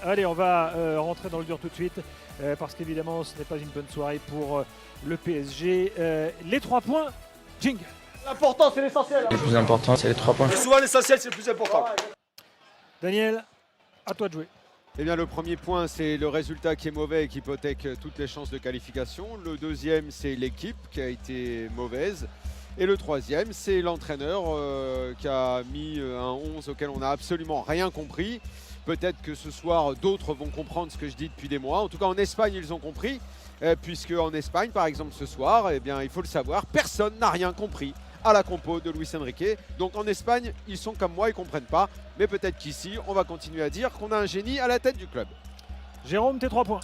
Allez, on va rentrer dans le dur tout de suite parce qu'évidemment, ce n'est pas une bonne soirée pour le PSG. Les 3 points, jingle. L'important, c'est l'essentiel. Le plus important, c'est les 3 points. Et souvent, l'essentiel, c'est le plus important. Daniel, à toi de jouer. Eh bien, le premier point, c'est le résultat qui est mauvais et qui hypothèque toutes les chances de qualification. Le deuxième, c'est l'équipe qui a été mauvaise. Et le troisième, c'est l'entraîneur qui a mis un 11 auquel on n'a absolument rien compris. Peut-être que ce soir, d'autres vont comprendre ce que je dis depuis des mois. En tout cas, en Espagne, ils ont compris. Puisque en Espagne, par exemple, ce soir, eh bien, il faut le savoir, personne n'a rien compris à la compo de Luis Enrique. Donc en Espagne, ils sont comme moi, ils ne comprennent pas. Mais peut-être qu'ici, on va continuer à dire qu'on a un génie à la tête du club. Jérôme, tes 3 points.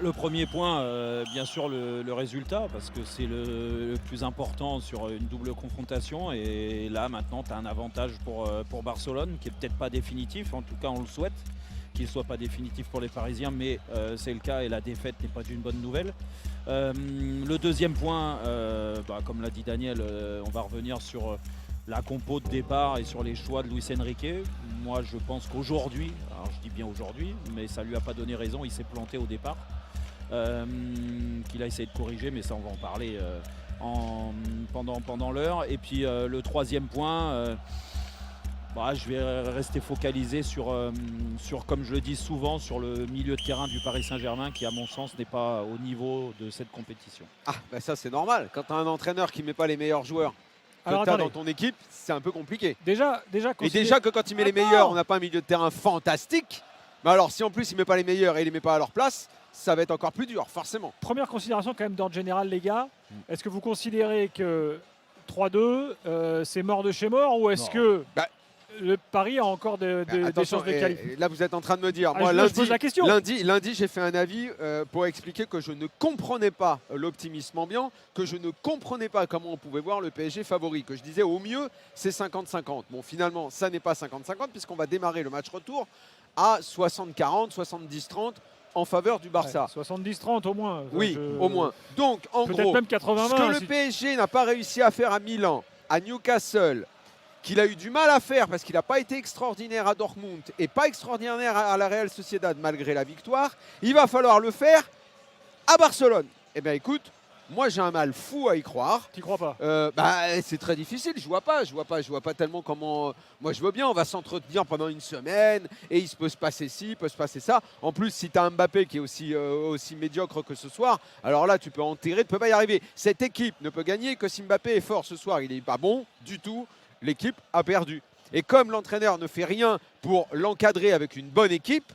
Le premier point, bien sûr, le résultat, parce que c'est le plus important sur une double confrontation. Et là, maintenant, tu as un avantage pour Barcelone, qui n'est peut-être pas définitif. En tout cas, on le souhaite qu'il ne soit pas définitif pour les Parisiens, mais c'est le cas et la défaite n'est pas une bonne nouvelle. Le deuxième point, comme l'a dit Daniel, on va revenir sur la compo de départ et sur les choix de Luis Enrique. Moi, je pense qu'aujourd'hui, alors je dis bien aujourd'hui, mais ça ne lui a pas donné raison, il s'est planté au départ. Qu'il a essayé de corriger, mais ça, on va en parler pendant l'heure. Et puis le troisième point, je vais rester focalisé sur, comme je le dis souvent, sur le milieu de terrain du Paris Saint-Germain qui, à mon sens, n'est pas au niveau de cette compétition. Ça, c'est normal. Quand tu as un entraîneur qui ne met pas les meilleurs joueurs que tu as dans ton équipe, c'est un peu compliqué. Déjà que quand il met les meilleurs, on n'a pas un milieu de terrain fantastique. Mais alors, si en plus il ne met pas les meilleurs et il ne les met pas à leur place, ça va être encore plus dur, forcément. Première considération quand même d'ordre général, les gars. Est-ce que vous considérez que 3-2, c'est mort de chez mort, ou est-ce que le Paris a encore des chances de qualifier? Là, vous êtes en train de me dire, moi, je pose la question. lundi j'ai fait un avis pour expliquer que je ne comprenais pas l'optimisme ambiant, que je ne comprenais pas comment on pouvait voir le PSG favori, que je disais au mieux c'est 50-50. Bon, finalement, ça n'est pas 50-50 puisqu'on va démarrer le match retour à 60-40, 70-30 en faveur du Barça. 70-30 au moins. Oui, au moins. Donc, en gros, même 80-20, ce que le PSG n'a pas réussi à faire à Milan, à Newcastle, qu'il a eu du mal à faire parce qu'il n'a pas été extraordinaire à Dortmund et pas extraordinaire à la Real Sociedad malgré la victoire, il va falloir le faire à Barcelone. Eh bien écoute, moi j'ai un mal fou à y croire. Tu crois pas? C'est très difficile, je vois pas tellement comment. Moi je veux bien, on va s'entretenir pendant une semaine et il peut se passer ci, il peut se passer ça. En plus, si tu as un Mbappé qui est aussi médiocre que ce soir, alors là tu peux enterrer, tu peux pas y arriver. Cette équipe ne peut gagner que si Mbappé est fort ce soir, il n'est pas bon du tout. L'équipe a perdu. Et comme l'entraîneur ne fait rien pour l'encadrer avec une bonne équipe,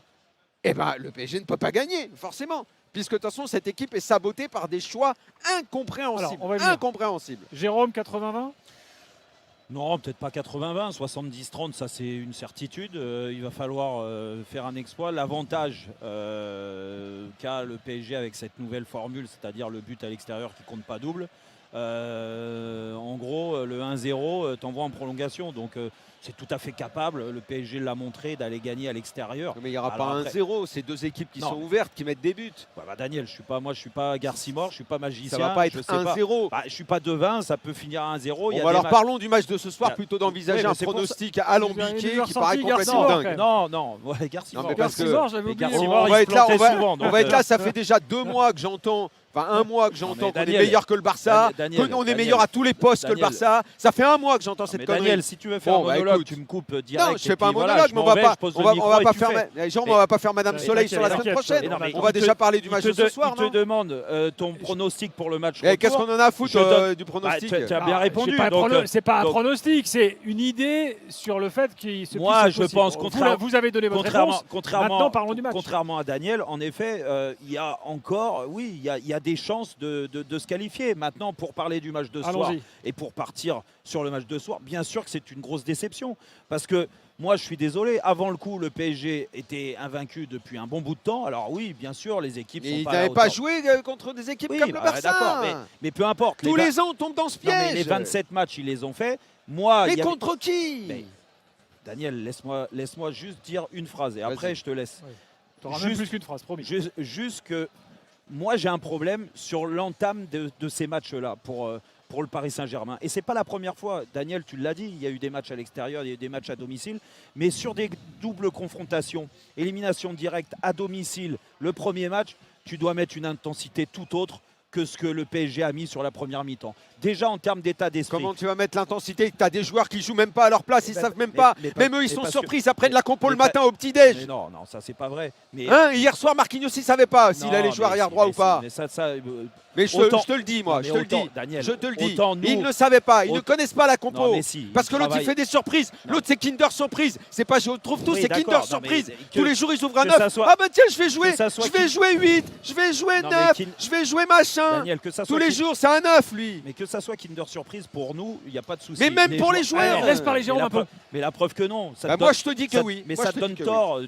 le PSG ne peut pas gagner, forcément. Puisque de toute façon, cette équipe est sabotée par des choix incompréhensibles. Incompréhensibles. Jérôme, 80-20? Non, peut-être pas 80-20, 70-30, ça c'est une certitude. Il va falloir faire un exploit. L'avantage qu'a le PSG avec cette nouvelle formule, c'est-à-dire le but à l'extérieur qui compte pas double, en gros, le 1-0 t'envoie en prolongation. Donc c'est tout à fait capable, le PSG l'a montré, d'aller gagner à l'extérieur. Mais il n'y aura pas un 1-0, c'est deux équipes qui sont ouvertes, qui mettent des buts. Daniel, je suis pas Garcimore, je suis pas magicien. Ça va pas être 1-0. Je suis pas devin, ça peut finir à 1-0. Alors parlons du match de ce soir, plutôt d'envisager un pronostic alambiqué qui paraît complètement dingue. Non, Garcimore. On va être là, ça fait déjà 2 mois que j'entends. Un mois que j'entends qu'on est meilleur que le Barça, qu'on est meilleur à tous les postes que le Barça. Ça fait 1 mois que j'entends cette connerie. Daniel, si tu veux faire un monologue, tu me coupes direct. Non, je fais pas un monologue, mais on va pas faire Madame Soleil sur la semaine prochaine. On va déjà parler du match de ce soir. Il te demande ton pronostic pour le match. Qu'est-ce qu'on en a à foutre du pronostic? Tu as bien répondu. C'est pas un pronostic, c'est une idée sur le fait qu'il se. Moi, je pense, vous avez donné votre réponse. Maintenant, parlons du match. Contrairement à Daniel, en effet, il y a encore, il y a des chances de se qualifier. Maintenant, pour parler du match de soir et pour partir sur le match de soir, bien sûr que c'est une grosse déception. Parce que moi, je suis désolé, avant le coup, le PSG était invaincu depuis un bon bout de temps. Alors oui, bien sûr, les équipes sont pas. Ils n'avaient pas joué contre des équipes comme le Barça. D'accord, mais peu importe. Tous les ans, on tombe dans ce piège. Non, mais les 27 matchs, ils les ont fait. Moi, mais contre qui? Daniel, laisse-moi juste dire une phrase et après, je te laisse. Tu auras même plus qu'une phrase, promis. Juste que moi, j'ai un problème sur l'entame de ces matchs-là. pour le Paris Saint-Germain. Et c'est pas la première fois, Daniel, tu l'as dit, il y a eu des matchs à l'extérieur, il y a eu des matchs à domicile, mais sur des doubles confrontations, élimination directe à domicile, le premier match, tu dois mettre une intensité tout autre que ce que le PSG a mis sur la première mi-temps. Déjà en termes d'état d'esprit. Comment tu vas mettre l'intensité? Tu as des joueurs qui jouent même pas à leur place, ils savent même pas. Même eux, ils sont surpris, ils apprennent la compo le matin au petit-déj. Mais non, ça c'est pas vrai. Mais hier soir, Marquinhos, il savait pas s'il allait jouer arrière droit ou pas. Mais je te le dis, moi, je te le dis. Daniel, je te le dis. Nous, ils ne savaient pas, ils ne connaissent pas la compo. Non, si, parce que l'autre, il fait des surprises. L'autre, c'est Kinder Surprise. C'est pas je trouve tout, c'est Kinder Surprise. Tous les jours, ils ouvrent un 9. Ah bah tiens, je vais jouer. Je vais jouer 8. Je vais jouer 9. Je vais jouer machin. Daniel, tous les jours, c'est un 9, lui. Mais que ça soit Kinder Surprise, pour nous, il n'y a pas de souci. Mais même pour les joueurs. Laisse parler Jérôme un peu. Mais la preuve que non. Moi, je te dis que oui. Mais ça te donne tort.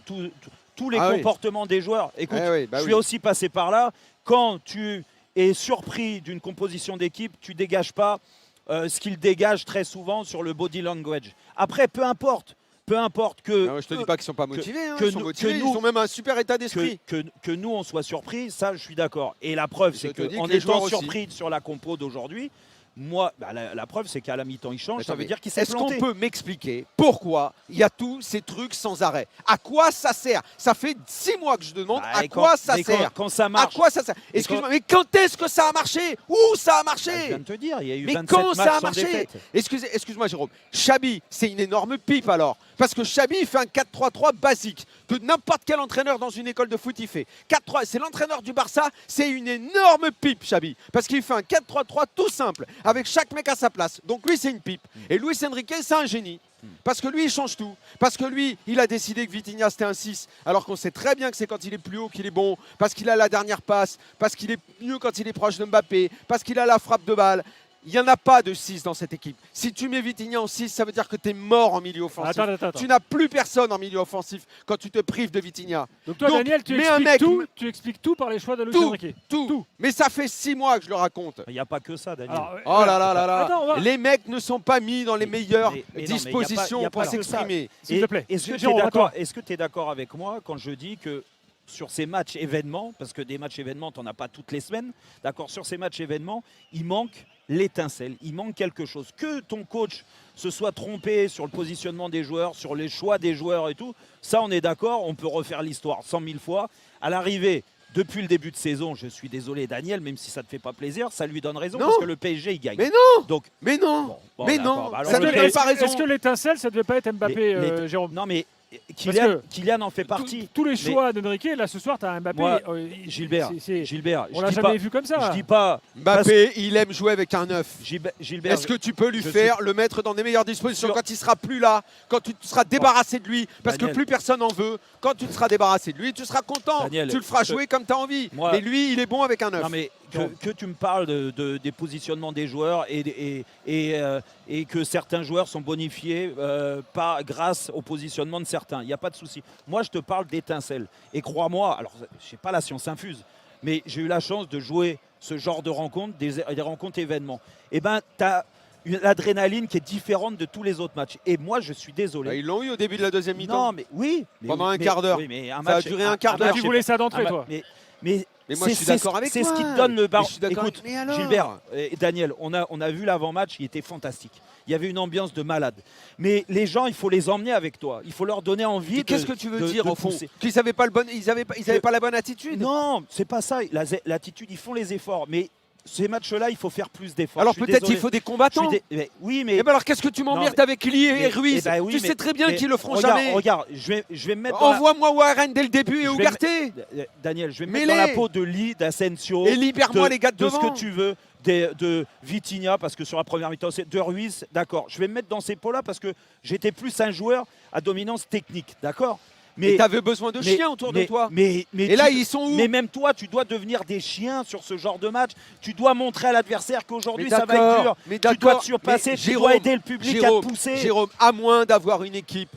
Tous les comportements des joueurs. Écoute, je suis aussi passé par là. Quand tu es surpris d'une composition d'équipe, tu ne dégages pas ce qu'ils dégagent très souvent sur le body language. Après, peu importe que... Non, je te dis pas qu'ils sont pas motivés, ils sont motivés, ils ont même un super état d'esprit. Que nous, on soit surpris, ça, je suis d'accord. Et la preuve, c'est qu'en étant surpris sur la compo d'aujourd'hui, moi, la preuve, c'est qu'à la mi-temps, il change. Ça veut dire qu'il s'est planté. Est-ce qu'on peut m'expliquer pourquoi il y a tous ces trucs sans arrêt? À quoi ça sert? Ça fait 6 mois que je demande à quoi ça sert. Quand ça marche. À quoi ça sert? Excuse-moi, mais quand est-ce que ça a marché? Où ça a marché? Je viens de te dire, il y a eu mais 27 quand matchs ça a sans marché? défaite. Excuse-moi, Jérôme. Chabi, c'est une énorme pipe alors. Parce que Chabi, il fait un 4-3-3 basique que n'importe quel entraîneur dans une école de foot il fait. 4-3, c'est l'entraîneur du Barça, c'est une énorme pipe, Chabi. Parce qu'il fait un 4-3-3 tout simple, avec chaque mec à sa place. Donc lui, c'est une pipe. Et Luis Enrique, c'est un génie. Parce que lui, il change tout. Parce que lui, il a décidé que Vitinha, c'était un 6. Alors qu'on sait très bien que c'est quand il est plus haut qu'il est bon. Parce qu'il a la dernière passe. Parce qu'il est mieux quand il est proche de Mbappé. Parce qu'il a la frappe de balle. Il n'y en a pas de 6 dans cette équipe. Si tu mets Vitinha en 6, ça veut dire que tu es mort en milieu offensif. Attends. Tu n'as plus personne en milieu offensif quand tu te prives de Vitinha. Donc toi, Daniel, tu expliques tout par les choix de Luis Enrique. Tout. Mais ça fait 6 mois que je le raconte. Il n'y a pas que ça, Daniel. Alors, oh là là là là. Attends, les mecs ne sont pas mis dans les meilleures dispositions pour s'exprimer. S'il te plaît. Est-ce que tu es d'accord avec moi quand je dis que sur ces matchs événements, parce que des matchs événements, tu n'en as pas toutes les semaines, d'accord, sur ces matchs événements, il manque l'étincelle, il manque quelque chose. Que ton coach se soit trompé sur le positionnement des joueurs, sur les choix des joueurs et tout, ça on est d'accord, on peut refaire l'histoire 100 000 fois. À l'arrivée, depuis le début de saison, je suis désolé Daniel, même si ça ne te fait pas plaisir, ça lui donne raison parce que le PSG il gagne. Mais non. Donc, mais non. Bon, mais non. Alors, ça ne donne pas raison. Est-ce que l'étincelle, ça ne devait pas être Mbappé, Jérôme? Non mais Kylian en fait partie. Tous les choix d'Enrique, là ce soir, tu as un Mbappé. Moi, Gilbert, on l'a jamais vu comme ça. Je dis pas. Mbappé, il aime jouer avec un 9. Gilbert, est-ce que tu peux lui le mettre dans des meilleures dispositions quand il sera plus là, quand tu te seras débarrassé de lui, parce que plus personne en veut. Quand tu te seras débarrassé de lui, tu seras content. Daniel, tu le feras jouer comme tu as envie. Mais lui, il est bon avec un 9. Non mais que tu me parles des positionnements des joueurs et que certains joueurs sont bonifiés grâce au positionnement de certains. Il n'y a pas de souci. Moi, je te parle d'étincelles. Et crois-moi, alors je sais pas la science infuse, mais j'ai eu la chance de jouer ce genre de rencontres, des rencontres événements. Et ben, tu as l'adrénaline qui est différente de tous les autres matchs. Et moi, je suis désolé. Ils l'ont eu au début de la deuxième mi-temps. Non, mais oui. Pendant un quart d'heure. Oui, mais ça a duré un quart d'heure. Tu voulais ça d'entrée, toi. Mais moi, je suis d'accord avec toi. C'est ce qui te donne le bar. Écoute, Gilbert et Daniel, on a vu l'avant-match, il était fantastique. Il y avait une ambiance de malade. Mais les gens, il faut les emmener avec toi. Il faut leur donner envie. Qu'est-ce que tu veux dire au fond? Qu'ils n'avaient pas pas la bonne attitude? Non, c'est pas ça. L'attitude, ils font les efforts. Mais ces matchs-là, il faut faire plus d'efforts. Alors peut-être il faut des combattants. Oui, mais. Et ben alors qu'est-ce que tu m'emmerdes avec Lee et Ruiz? Tu sais très bien qu'ils le feront jamais. Regarde, je vais me mettre. Envoie-moi Warren dès le début et Ugarte. Daniel, je vais me mettre dans la peau de Lee, d'Asensio. Et libère-moi les gars de devant. De ce que tu veux. De Vitinha, parce que sur la première mi-temps, c'est de Ruiz, d'accord. Je vais me mettre dans ces pots-là parce que j'étais plus un joueur à dominance technique, d'accord. Mais tu avais besoin de chiens autour de toi. Et là, ils sont où? Mais même toi, tu dois devenir des chiens sur ce genre de match. Tu dois montrer à l'adversaire qu'aujourd'hui, ça va être dur. Tu dois te surpasser, tu dois aider le public à te pousser. Jérôme, à moins d'avoir une équipe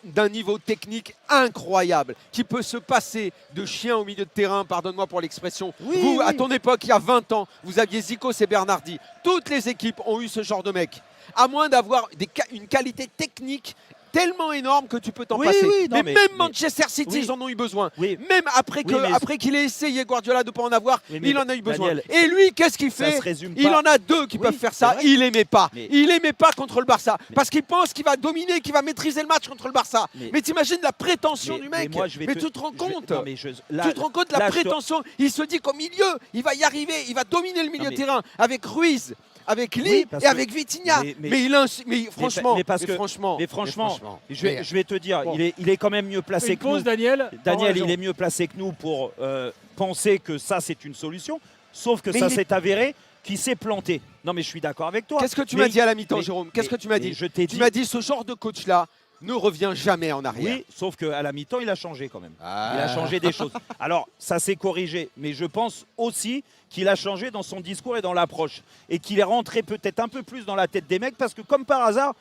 d'un niveau technique incroyable, qui peut se passer de chien au milieu de terrain, pardonne-moi pour l'expression. Vous, à ton époque, il y a 20 ans, vous aviez Zico et Bernardi. Toutes les équipes ont eu ce genre de mec. À moins d'avoir une qualité technique tellement énorme que tu peux t'en Oui, passer. oui, non, mais mais- même Manchester City, oui. ils en ont eu besoin. Oui. Même après Oui, mais- après qu'il ait essayé Guardiola de ne pas en avoir, Oui, mais il en a eu besoin. Daniel, Et lui, qu'est-ce qu'il ça fait? se résume Il pas. en a deux qui Oui, peuvent faire c'est ça. vrai. Il aimait pas. Mais- Il aimait pas contre le Barça. Parce qu'il pense qu'il va dominer, qu'il va maîtriser le match contre le Barça. Mais- Mais t'imagines la prétention du Mais mec. moi, je vais Mais tu te rends je vais- compte? non, mais là, Tu te rends compte de la là, je te- prétention? Il se dit qu'au milieu, il va y arriver, il va dominer le milieu Non, de mais- terrain avec Ruiz, avec Lee Oui, parce et que- avec Vitinha. mais- Franchement, mais parce que- franchement, mais franchement, je vais te dire, Bon. il est quand même mieux placé Une que nous. pause, Daniel. Daniel, Pardon, il est mieux placé que nous pour penser que ça, c'est une solution. Sauf que Mais ça il est- s'est avéré qu'il s'est planté. Non, mais je suis d'accord avec toi. qu'est-ce que tu Mais- m'as dit à la mi-temps, mais- Jérôme? Qu'est-ce que tu m'as mais dit? Je t'ai Tu dit. m'as dit ce genre de coach-là ne revient jamais en arrière. Oui, sauf qu'à la mi-temps, il a changé quand même. Ah. Il a changé des choses. Alors, ça s'est corrigé, mais je pense aussi qu'il a changé dans son discours et dans l'approche. Et qu'il est rentré peut-être un peu plus dans la tête des mecs, parce que comme par hasard,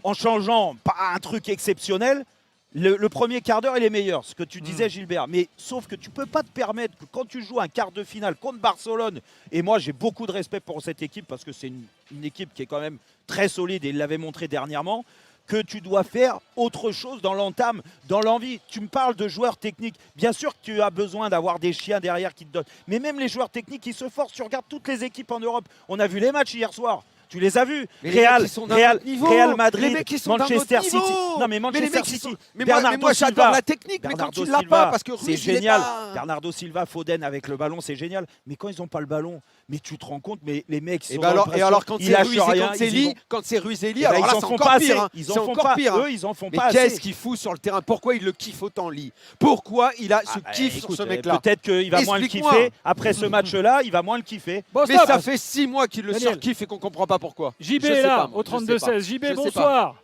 en changeant pas un truc exceptionnel, le premier quart d'heure, il est meilleur, ce que tu disais, Gilbert. Mais sauf que tu peux pas te permettre que quand tu joues un quart de finale contre Barcelone, et moi j'ai beaucoup de respect pour cette équipe, parce que c'est une équipe qui est quand même très solide, et il l'avait montré dernièrement, que tu dois faire autre chose dans l'entame, dans l'envie. Tu me parles de joueurs techniques. Bien sûr que tu as besoin d'avoir des chiens derrière qui te donnent. Mais même les joueurs techniques, ils se forcent. Tu regardes toutes les équipes en Europe. On a vu les matchs hier soir. Tu les as vus. Mais les Real, mecs, ils sont d'un Real, autre niveau. Real Les Madrid, mecs, ils sont d'un Manchester autre City. niveau. Non, mais Mais les Manchester mecs, ils City. sont- mais Bernardo moi j'adore Silva. la technique, mais quand Bernardo tu l'as Silva, pas, parce que c'est Ruiz, il est génial. pas- Bernardo Silva, Foden avec le ballon, c'est génial. Mais quand ils n'ont pas le ballon, mais tu te rends compte, mais les mecs, ils Et sont ben dans alors, le et pression, alors quand ils c'est lâchent Ruiz et rien, quand c'est ils y Lee, vont. quand c'est Ruiz et Lee, Eh ben, alors ils là en c'est font encore pas pire. assez. hein. Ils C'est en font encore pas. pire. hein. Eux, ils en font Mais pas assez. qu'est-ce qu'il fout sur le terrain? Pourquoi il le kiffe autant, Lee? Pourquoi il a ce Ah, kiff écoute, sur ce mec-là? Peut-être qu'il va moins le Explique-moi. kiffer. Après ce match-là, il va moins le kiffer. Bon, Mais stop. ça fait 6 mois qu'il le Daniel. surkiffe et qu'on comprend pas pourquoi. JB Je est sais là, pas, moi, au je sais pas. 32-16. JB, Je sais pas. bonsoir.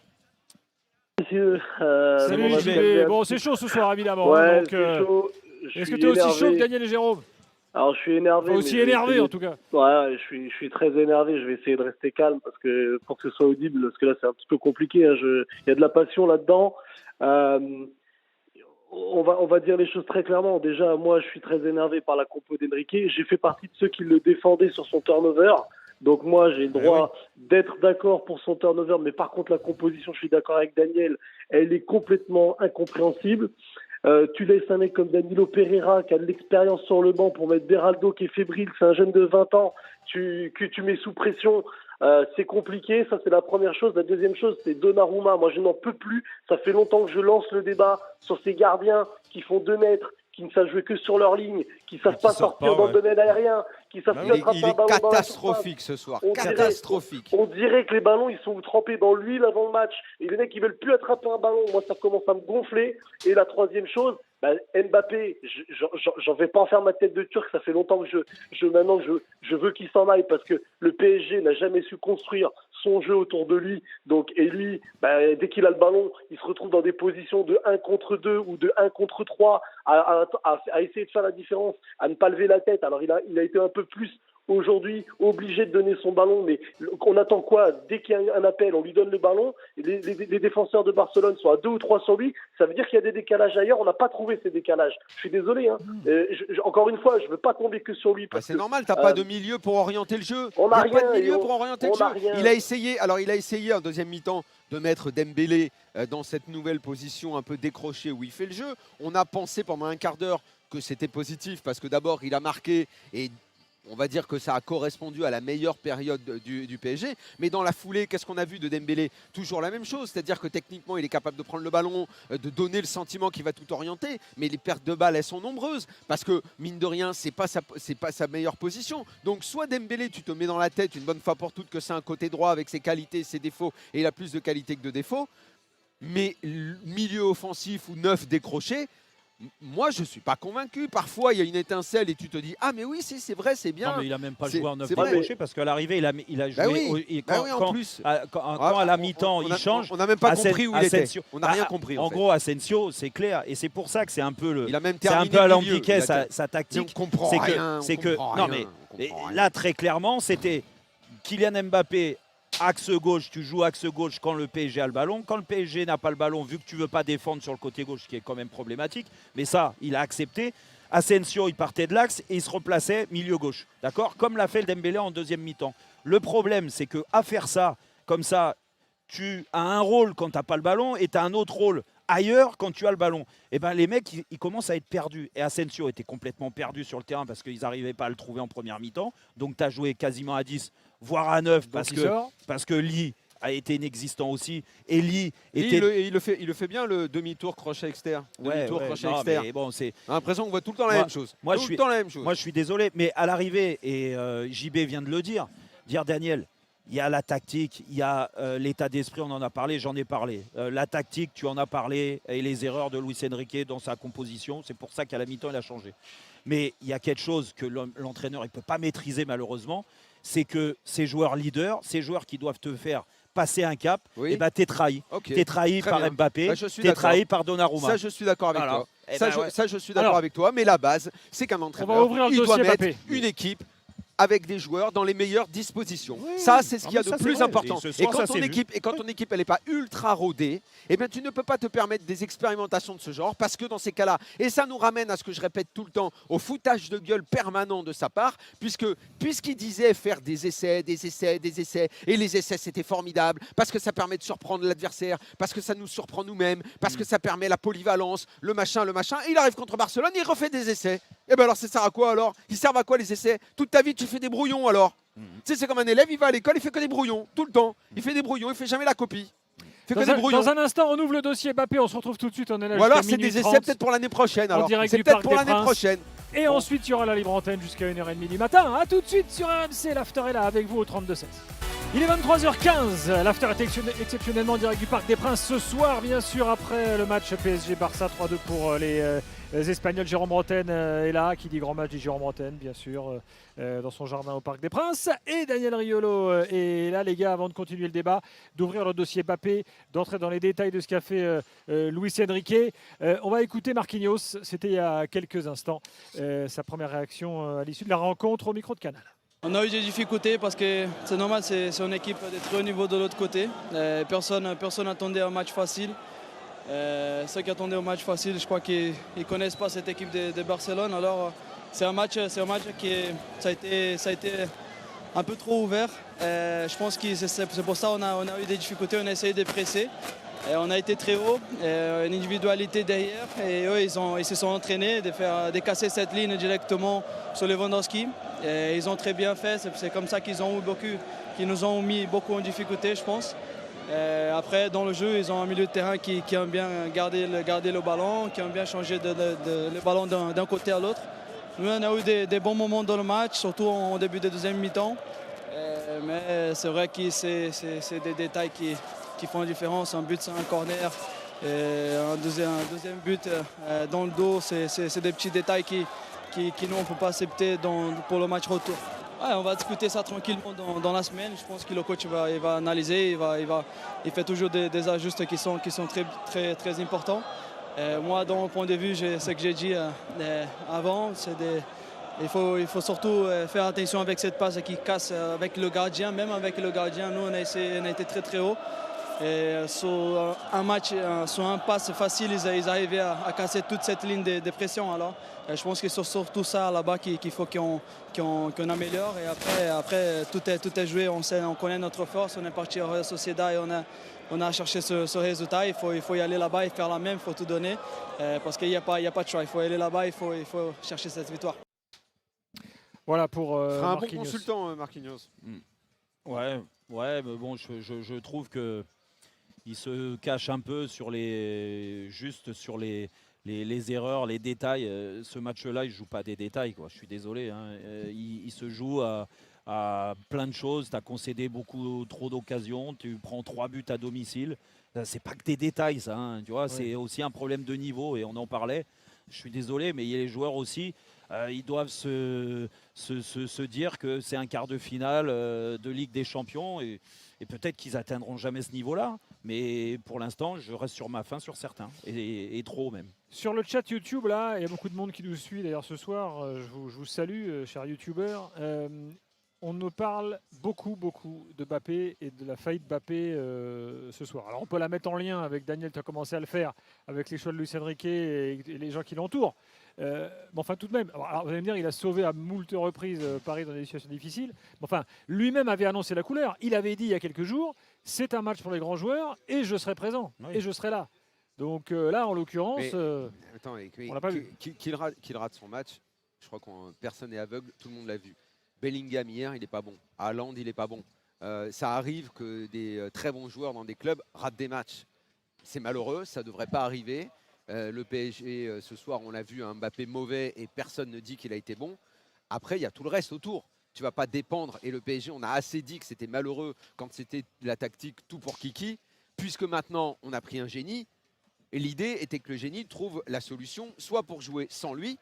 Monsieur, Salut bon, JB. Bon, c'est chaud ce soir, évidemment. Ouais, donc, c'est chaud. Je est-ce que suis tu es aussi énervé. chaud que Daniel et Jérôme? Alors, je suis énervé. Enfin, aussi mais je vais énervé, essayer- en tout cas. Ouais, je suis très énervé. Je vais essayer de rester calme parce que pour que ce soit audible, parce que là, c'est un petit peu compliqué. Hein. Il y a de la passion là-dedans. On va dire les choses très clairement. Déjà, moi, je suis très énervé par la compo d'Enrique. J'ai fait partie de ceux qui le défendaient sur son turnover. Donc moi, j'ai le droit d'être d'accord pour son turnover. Mais par contre, la composition, je suis d'accord avec Daniel, elle est complètement incompréhensible. Tu laisses un mec comme Danilo Pereira qui a de l'expérience sur le banc pour mettre Beraldo qui est fébrile, c'est un jeune de 20 ans, que tu mets sous pression. C'est compliqué, ça c'est la première chose. La deuxième chose, c'est Donnarumma. Moi, je n'en peux plus. Ça fait longtemps que je lance le débat sur ces gardiens qui font 2 mètres, qui ne savent jouer que sur leur ligne, qui ne savent pas sortir dans le domaine aérien, qui savent plus attraper Il un est ballon dans la surface. catastrophique ce soir. On dirait- Catastrophique. On dirait que les ballons, ils sont trempés dans l'huile avant le match. Et les mecs, ils veulent plus attraper un ballon. Moi, ça commence à me gonfler. Et la troisième chose, Mbappé, j'en vais pas en faire ma tête de turc. Ça fait longtemps que maintenant, je veux qu'il s'en aille parce que le PSG n'a jamais su construire son jeu autour de lui. Donc, et lui, dès qu'il a le ballon, il se retrouve dans des positions de 1 contre 2 ou de 1 contre 3 à essayer de faire la différence, à ne pas lever la tête. Alors, il a été un peu plus aujourd'hui obligé de donner son ballon, mais on attend quoi? Dès qu'il y a un appel, on lui donne le ballon. Les défenseurs de Barcelone sont à 2 ou 3 sur lui. Ça veut dire qu'il y a des décalages ailleurs. On n'a pas trouvé ces décalages. Je suis désolé. Hein. Encore une fois, je ne veux pas tomber que sur lui. C'est normal, t'as pas de milieu pour orienter le jeu. On n'a Il y a pas de rien, milieu pour orienter le on n'a jeu. rien. Il a essayé en deuxième mi-temps de mettre Dembélé dans cette nouvelle position un peu décrochée où il fait le jeu. On a pensé pendant un quart d'heure que c'était positif parce que d'abord il a marqué et on va dire que ça a correspondu à la meilleure période du PSG. Mais dans la foulée, qu'est-ce qu'on a vu de Dembélé? Toujours la même chose. C'est-à-dire que techniquement, il est capable de prendre le ballon, de donner le sentiment qu'il va tout orienter. Mais les pertes de balles, elles sont nombreuses. Parce que, mine de rien, c'est pas sa meilleure position. Donc, soit Dembélé, tu te mets dans la tête une bonne fois pour toutes que c'est un côté droit avec ses qualités, ses défauts. Et il a plus de qualités que de défauts. Mais milieu offensif ou neuf décroché, moi, je ne suis pas convaincu. Parfois, il y a une étincelle et tu te dis « Ah, mais oui, c'est vrai, c'est bien. » Non, mais il n'a même pas C'est- joué en 9 c'est vrai. décrochés parce qu'à l'arrivée, il a joué. Bah oui, et bah oui, en plus. quand à la mi-temps, il change. On n'a même pas Asen- compris où il était. Asensio- On n'a rien compris. En fait. gros, Asensio, c'est clair. Et c'est pour ça que c'est un peu le. Il a même C'est un terminé peu milieu. alambiqué Il a sa Mais on tactique. comprend C'est rien. c'est on que. comprend Non, rien, mais on comprend rien. là, très clairement, c'était Kylian Mbappé. Axe gauche, tu joues axe gauche quand le PSG a le ballon. Quand le PSG n'a pas le ballon, vu que tu ne veux pas défendre sur le côté gauche, ce qui est quand même problématique, mais ça, il a accepté. Asensio, il partait de l'axe et il se replaçait milieu gauche. D'accord? Comme l'a fait le Dembélé en deuxième mi-temps. Le problème, c'est qu'à faire ça, comme ça, tu as un rôle quand tu n'as pas le ballon et tu as un autre rôle ailleurs quand tu as le ballon. Et ben les mecs, ils commencent à être perdus. Et Asensio était complètement perdu sur le terrain parce qu'ils n'arrivaient pas à le trouver en première mi-temps. Donc tu as joué quasiment à 10, voire à 9 parce que Lee a été inexistant aussi. Et Lee était... il le fait bien, le demi-tour crochet externe. Crochet externe. Mais bon, c'est... On a l'impression qu'on voit tout le temps la même chose. Moi, je suis désolé, mais à l'arrivée, et JB vient de le dire Daniel, il y a la tactique, il y a l'état d'esprit, on en a parlé, j'en ai parlé. La tactique, tu en as parlé, et les erreurs de Luis Enrique dans sa composition, c'est pour ça qu'à la mi-temps, il a changé. Mais il y a quelque chose que l'entraîneur ne peut pas maîtriser malheureusement, c'est que ces joueurs leaders, ces joueurs qui doivent te faire passer un cap, et ben, t'es trahi. T'es trahi par Mbappé, t'es trahi par Donnarumma. Ça, je suis d'accord avec toi. Ça, je suis d'accord avec toi, mais la base, c'est qu'un entraîneur, il doit mettre une équipe avec des joueurs dans les meilleures dispositions. Oui, ça, c'est ce qu'il y a de plus important. Et quand ton équipe elle n'est pas ultra rodée, eh bien, tu ne peux pas te permettre des expérimentations de ce genre parce que dans ces cas-là, et ça nous ramène à ce que je répète tout le temps, au foutage de gueule permanent de sa part, puisqu'il disait faire des essais, et les essais c'était formidable parce que ça permet de surprendre l'adversaire, parce que ça nous surprend nous-mêmes, parce que ça permet la polyvalence, le machin. Et il arrive contre Barcelone, il refait des essais. Et bien alors, ça sert à quoi alors? Ils servent à quoi les essais? Toute ta vie, tu fais des brouillons alors. Tu sais, c'est comme un élève, il va à l'école, il fait que des brouillons, tout le temps. Il fait des brouillons, il fait jamais la copie. Dans un instant, on ouvre le dossier Mbappé, on se retrouve tout de suite, on est là. Ou alors c'est des essais peut-être pour l'année prochaine. Alors, c'est peut-être pour l'année prochaine. Et ensuite, il y aura la libre antenne jusqu'à 1h30 du matin. A tout de suite sur RMC, l'after est là avec vous au 32-16. Il est 23h15, l'after est exceptionnellement en direct du Parc des Princes ce soir, bien sûr, après le match PSG-Barça 3-2 pour les Espagnols. Jérôme Roten est là, qui dit grand match dit Jérôme Roten, bien sûr, dans son jardin au Parc des Princes. Et Daniel Riolo est là, les gars, avant de continuer le débat, d'ouvrir le dossier Mbappé, d'entrer dans les détails de ce qu'a fait Luis Enrique. On va écouter Marquinhos, c'était il y a quelques instants, sa première réaction à l'issue de la rencontre au micro de Canal. On a eu des difficultés parce que c'est normal, c'est une équipe de très haut niveau de l'autre côté. Personne n'attendait un match facile. Ceux qui attendaient un match facile, je crois qu'ils ne connaissent pas cette équipe de Barcelone. Alors c'est un match qui ça a été un peu trop ouvert. Je pense que c'est pour ça qu'on a eu des difficultés, on a essayé de presser. On a été très haut, une individualité derrière et eux ils se sont entraînés de casser cette ligne directement sur Lewandowski. Et ils ont très bien fait, c'est comme ça qu'ils nous ont mis beaucoup en difficulté je pense. Après dans le jeu ils ont un milieu de terrain qui aime bien garder le ballon, qui aime bien changer le ballon d'un côté à l'autre. Nous on a eu des bons moments dans le match, surtout en début de deuxième mi-temps. Mais c'est vrai que c'est des détails qui font la différence. Un but, c'est un corner. Un deuxième but dans le dos, c'est des petits détails qui nous, on ne peut pas accepter pour le match retour. Ouais, on va discuter ça tranquillement dans la semaine. Je pense que le coach il va analyser, il fait toujours des ajustes qui sont très importants. Moi, dans mon point de vue, ce que j'ai dit avant, il faut surtout faire attention avec cette passe qui casse avec le gardien. Même avec le gardien, nous, on a été très haut. Et sur un match, sur un passe facile, ils arrivaient à casser toute cette ligne de pression. Alors, je pense que c'est surtout ça là-bas qu'il faut qu'on améliore. Et après tout est joué. On connaît notre force. On est parti au Real Sociedad et on a cherché ce résultat. Il faut y aller là-bas et faire la même. Il faut tout donner parce qu'il n'y a pas de choix. Il faut aller là-bas. Il faut chercher cette victoire. Voilà pour un Marquinhos. bon consultant, Marquinhos. Ouais, mais bon, je trouve que il se cache un peu sur les erreurs, les détails. Ce match-là, il ne joue pas des détails, quoi. Je suis désolé. Hein. Il se joue à plein de choses. Tu as concédé beaucoup trop d'occasions. Tu prends 3 buts à domicile. C'est pas que des détails, ça. Hein, tu vois, ouais. C'est aussi un problème de niveau et on en parlait. Je suis désolé, mais il y a les joueurs aussi. Ils doivent se dire que c'est un quart de finale de Ligue des Champions et peut-être qu'ils atteindront jamais ce niveau-là. Mais pour l'instant, je reste sur ma faim sur certains et trop même. Sur le chat YouTube, là, il y a beaucoup de monde qui nous suit d'ailleurs ce soir. Je vous salue, chers youtubeurs. On nous parle beaucoup de Mbappé et de la faillite Mbappé ce soir. Alors on peut la mettre en lien avec Daniel, tu as commencé à le faire, avec les choix de Luis Enrique et les gens qui l'entourent. Mais enfin, tout de même, alors, vous allez me dire, il a sauvé à moult reprises Paris dans des situations difficiles. Mais enfin, lui-même avait annoncé la couleur. Il avait dit il y a quelques jours, c'est un match pour les grands joueurs et je serai présent et je serai là. Donc là, en l'occurrence, Attends, on l'a pas vu. Qu'il rate son match, je crois que personne n'est aveugle, tout le monde l'a vu. Bellingham hier, il n'est pas bon. Haaland, il n'est pas bon. Ça arrive que des très bons joueurs dans des clubs ratent des matchs. C'est malheureux, ça ne devrait pas arriver. Le PSG, ce soir, on l'a vu, un Mbappé mauvais et personne ne dit qu'il a été bon. Après, il y a tout le reste autour. Tu ne vas pas dépendre. Et le PSG, on a assez dit que c'était malheureux quand c'était la tactique tout pour Kiki, puisque maintenant, on a pris un génie. Et l'idée était que le génie trouve la solution, soit pour jouer sans lui.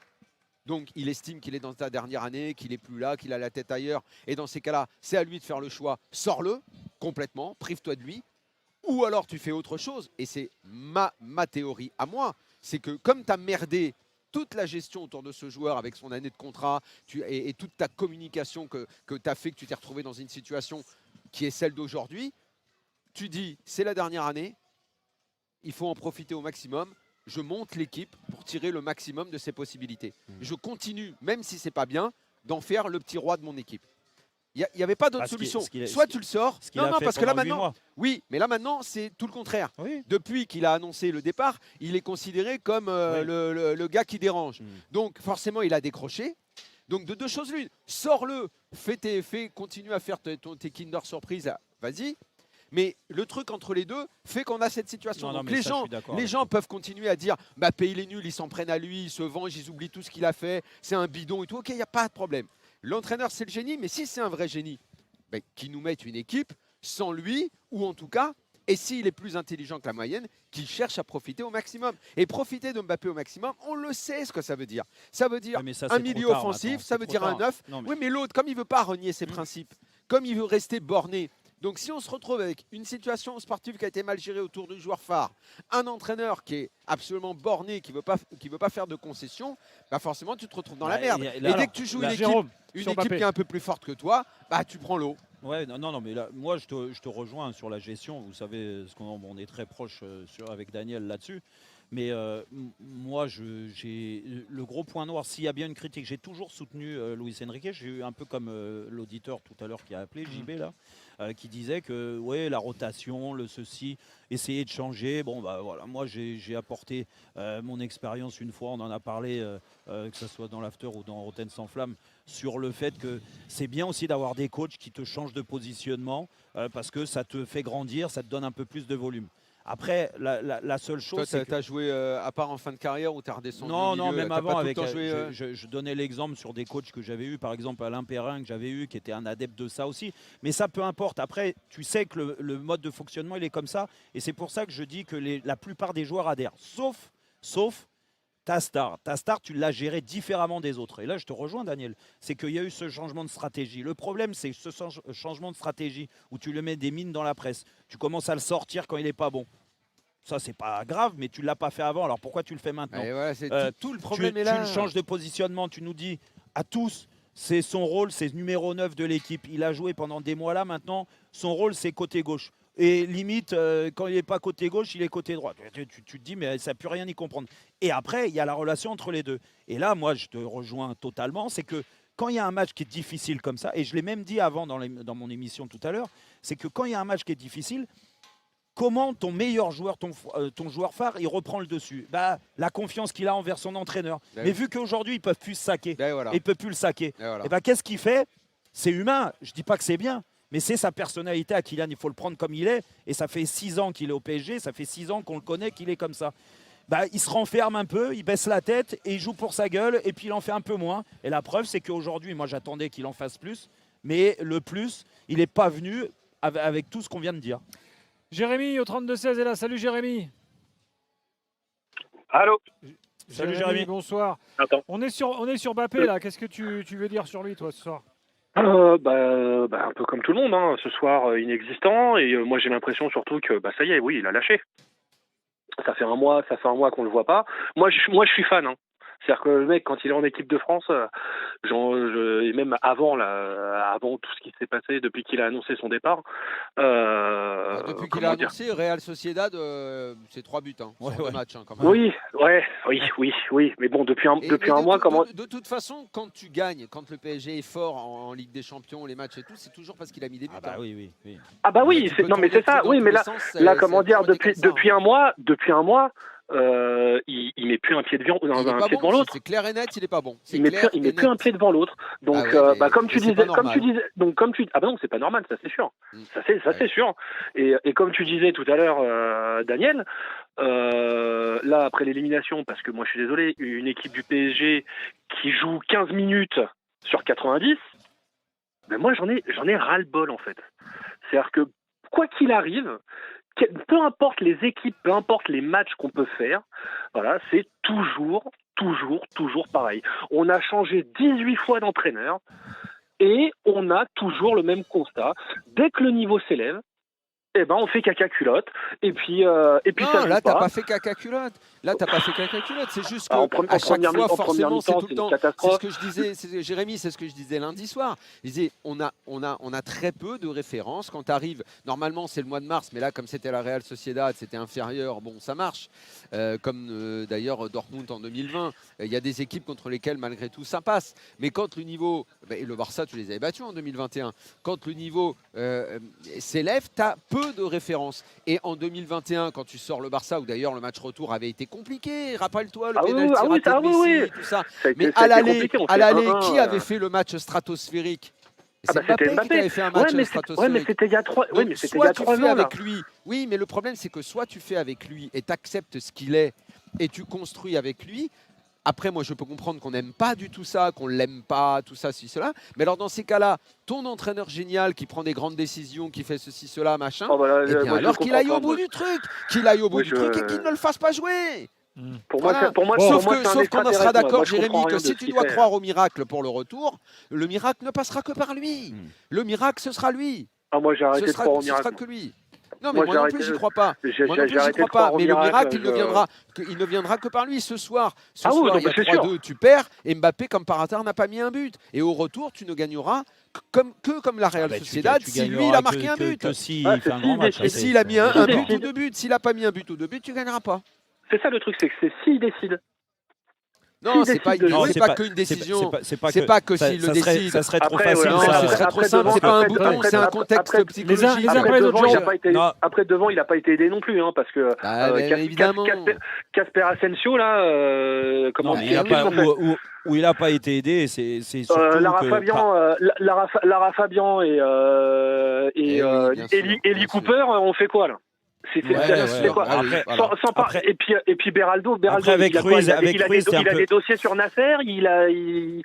Donc, il estime qu'il est dans sa dernière année, qu'il n'est plus là, qu'il a la tête ailleurs. Et dans ces cas-là, c'est à lui de faire le choix. Sors-le complètement, prive-toi de lui. Ou alors, tu fais autre chose. Et c'est ma théorie à moi. C'est que comme tu as merdé toute la gestion autour de ce joueur avec son année de contrat et toute ta communication que tu as fait, que tu t'es retrouvé dans une situation qui est celle d'aujourd'hui, tu dis, c'est la dernière année, il faut en profiter au maximum. Je monte l'équipe pour tirer le maximum de ses possibilités. Je continue, même si c'est pas bien, d'en faire le petit roi de mon équipe. Il n'y avait pas d'autre solution. Soit tu le sors. Non, parce que là maintenant, oui, mais là maintenant, c'est tout le contraire. Oui. Depuis qu'il a annoncé le départ, il est considéré comme le gars qui dérange. Donc forcément, il a décroché. Donc de deux choses l'une, sors-le, continue à faire tes Kinder Surprise, vas-y. Mais le truc entre les deux fait qu'on a cette situation. Donc les gens peuvent continuer à dire Mbappé il est nul, ils s'en prennent à lui, ils se vengent, ils oublient tout ce qu'il a fait, c'est un bidon et tout. Ok, il n'y a pas de problème. L'entraîneur c'est le génie, mais si c'est un vrai génie, qu'il nous mette une équipe sans lui, ou en tout cas, et s'il est plus intelligent que la moyenne, qu'il cherche à profiter au maximum. Et profiter de Mbappé au maximum, on le sait ce que ça veut dire. Ça veut dire un milieu offensif, ça veut dire un 9. Oui, mais l'autre, comme il ne veut pas renier ses principes, comme il veut rester borné. Donc si on se retrouve avec une situation sportive qui a été mal gérée autour du joueur phare, un entraîneur qui est absolument borné, qui ne veut pas faire de concessions, forcément tu te retrouves dans la merde. Et dès que tu joues une équipe qui est un peu plus forte que toi, tu prends l'eau. Ouais, non, mais là, moi je te rejoins sur la gestion. Vous savez, on est très proche avec Daniel là-dessus. Mais moi, j'ai le gros point noir. S'il y a bien une critique, j'ai toujours soutenu Luis Enrique. J'ai eu un peu comme l'auditeur tout à l'heure qui a appelé, JB là, qui disait que ouais, la rotation, le ceci, essayer de changer. Bon, voilà, moi j'ai apporté mon expérience une fois, on en a parlé, que ce soit dans l'after ou dans Rotten sans flamme, sur le fait que c'est bien aussi d'avoir des coachs qui te changent de positionnement parce que ça te fait grandir, ça te donne un peu plus de volume. Après, la seule chose. Toi, tu as joué à part en fin de carrière ou tu as redescendu Non, même avant. Je donnais l'exemple sur des coachs que j'avais eu, par exemple Alain Perrin, que j'avais eu, qui était un adepte de ça aussi. Mais ça, peu importe. Après, tu sais que le mode de fonctionnement, il est comme ça. Et c'est pour ça que je dis que la plupart des joueurs adhèrent. Sauf ta star. Ta star, tu l'as gérée différemment des autres. Et là, je te rejoins, Daniel. C'est qu'il y a eu ce changement de stratégie. Le problème, c'est ce changement de stratégie où tu le mets des mines dans la presse. Tu commences à le sortir quand il n'est pas bon. Ça, c'est pas grave, mais tu ne l'as pas fait avant. Alors pourquoi tu le fais maintenant? Voilà, tout le problème est là. Tu le changes de positionnement. Tu nous dis à tous, c'est son rôle, c'est numéro 9 de l'équipe. Il a joué pendant des mois là. Maintenant, son rôle, c'est côté gauche. Et limite, quand il n'est pas côté gauche, il est côté droit. Tu te dis, mais ça ne peut rien y comprendre. Et après, il y a la relation entre les deux. Et là, moi, je te rejoins totalement. C'est que quand il y a un match qui est difficile comme ça, et je l'ai même dit avant dans mon émission tout à l'heure, c'est que quand il y a un match qui est difficile, comment ton meilleur joueur, ton joueur phare, il reprend le dessus? La confiance qu'il a envers son entraîneur. Mais vu qu'aujourd'hui, ils ne peuvent plus se saquer, et il ne peut plus le saquer, qu'est-ce qu'il fait? C'est humain. Je ne dis pas que c'est bien. Mais c'est sa personnalité à Kylian, il faut le prendre comme il est. Et ça fait 6 ans qu'il est au PSG, ça fait 6 ans qu'on le connaît, qu'il est comme ça. Il se renferme un peu, il baisse la tête et il joue pour sa gueule et puis il en fait un peu moins. Et la preuve, c'est qu'aujourd'hui, moi j'attendais qu'il en fasse plus. Mais le plus, il n'est pas venu avec tout ce qu'on vient de dire. Jérémy au 32-16 est là. Salut Jérémy. Allô. Salut Jérémy, bonsoir. Attends. On est sur Mbappé là. Qu'est-ce que tu veux dire sur lui toi ce soir? Un peu comme tout le monde, hein. Ce soir inexistant, et moi j'ai l'impression surtout que ça y est, oui, il a lâché. Ça fait un mois qu'on le voit pas. Moi je suis fan, hein. C'est-à-dire que le mec, quand il est en équipe de France, Et même avant, avant tout ce qui s'est passé depuis qu'il a annoncé son départ. Depuis qu'il a annoncé, Real Sociedad, c'est 3 buts sur le match. Quand même. Oui. Mais bon, depuis un mois, comment... De toute façon, quand tu gagnes, quand le PSG est fort en Ligue des Champions, les matchs et tout, c'est toujours parce qu'il a mis des buts. Oui. Ah bah oui, non mais c'est ça. Oui, mais là, comment dire, depuis un mois, il met plus un pied devant l'autre. C'est clair et net, il est pas bon. Il met plus un pied devant l'autre. Donc, comme tu disais, ah bah non, c'est pas normal, ça c'est sûr. Ça c'est sûr. Et comme tu disais tout à l'heure, Daniel, là après l'élimination, parce que moi je suis désolé, une équipe du PSG qui joue 15 minutes sur 90, ben moi j'en ai ras-le-bol en fait. C'est-à-dire que quoi qu'il arrive, peu importe les équipes, peu importe les matchs qu'on peut faire, voilà, c'est toujours pareil. On a changé 18 fois d'entraîneur et on a toujours le même constat. Dès que le niveau s'élève, eh ben on fait caca culotte et puis non, ça là t'as pas fait caca culotte. C'est juste que à chaque fois forcément c'est tout le temps. C'est ce que je disais, Jérémy, c'est ce que je disais lundi soir. Je disais on a très peu de références quand tu arrives. Normalement c'est le mois de mars, mais là comme c'était la Real Sociedad, c'était inférieur. Bon, ça marche. Comme d'ailleurs Dortmund en 2020, il y a des équipes contre lesquelles malgré tout ça passe. Mais quand le niveau, et le Barça tu les avais battus en 2021, quand le niveau s'élève, tu as peu de références. Et en 2021, quand tu sors le Barça, où d'ailleurs le match retour avait été compliqué, rappelle-toi le pénalty raté de Messi, tout ça. Mais à l'aller, qui avait fait le match stratosphérique? C'est Mbappé qui avait fait un match stratosphérique. Ouais, mais c'était il y a 3 ans avec lui. Oui, mais le problème c'est que soit tu fais avec lui et tu acceptes ce qu'il est et tu construis avec lui. Après, moi, je peux comprendre qu'on n'aime pas du tout ça, qu'on ne l'aime pas, tout ça, ceci, cela. Mais alors, dans ces cas-là, ton entraîneur génial qui prend des grandes décisions, qui fait ceci, cela, machin, alors qu'il aille au bout du truc, et qu'il ne le fasse pas jouer. Pour moi, sauf qu'on en sera d'accord, Jérémy, que si tu dois croire au miracle pour le retour, le miracle ne passera que par lui. Le miracle, ce sera lui. Moi, j'ai arrêté de croire au miracle. Ce sera que lui. Non, mais moi non plus, j'y crois pas. Mais le miracle, il ne viendra que par lui. Ce soir, il y a 3-2, tu perds. Et Mbappé, comme par hasard, n'a pas mis un but. Et au retour, tu ne gagneras que comme la Real Sociedad si lui, il a marqué un but. Et s'il a mis un but ou 2 buts, s'il n'a pas mis un but ou 2 buts, tu ne gagneras pas. C'est ça le truc, c'est que c'est s'il décide. Non, c'est pas qu'une décision. C'est pas que s'il le décide. Ça serait trop facile. Ce serait trop simple. C'est pas un bouton, c'est un contexte psychologique. Après, devant, il n'a pas été aidé non plus, parce que évidemment. Casper Asensio, là, comment où il n'a pas été aidé, c'est surtout Lara Fabian et Eli Cooper, on fait quoi là? Et puis Beraldo, il a des dossiers sur Nasser, il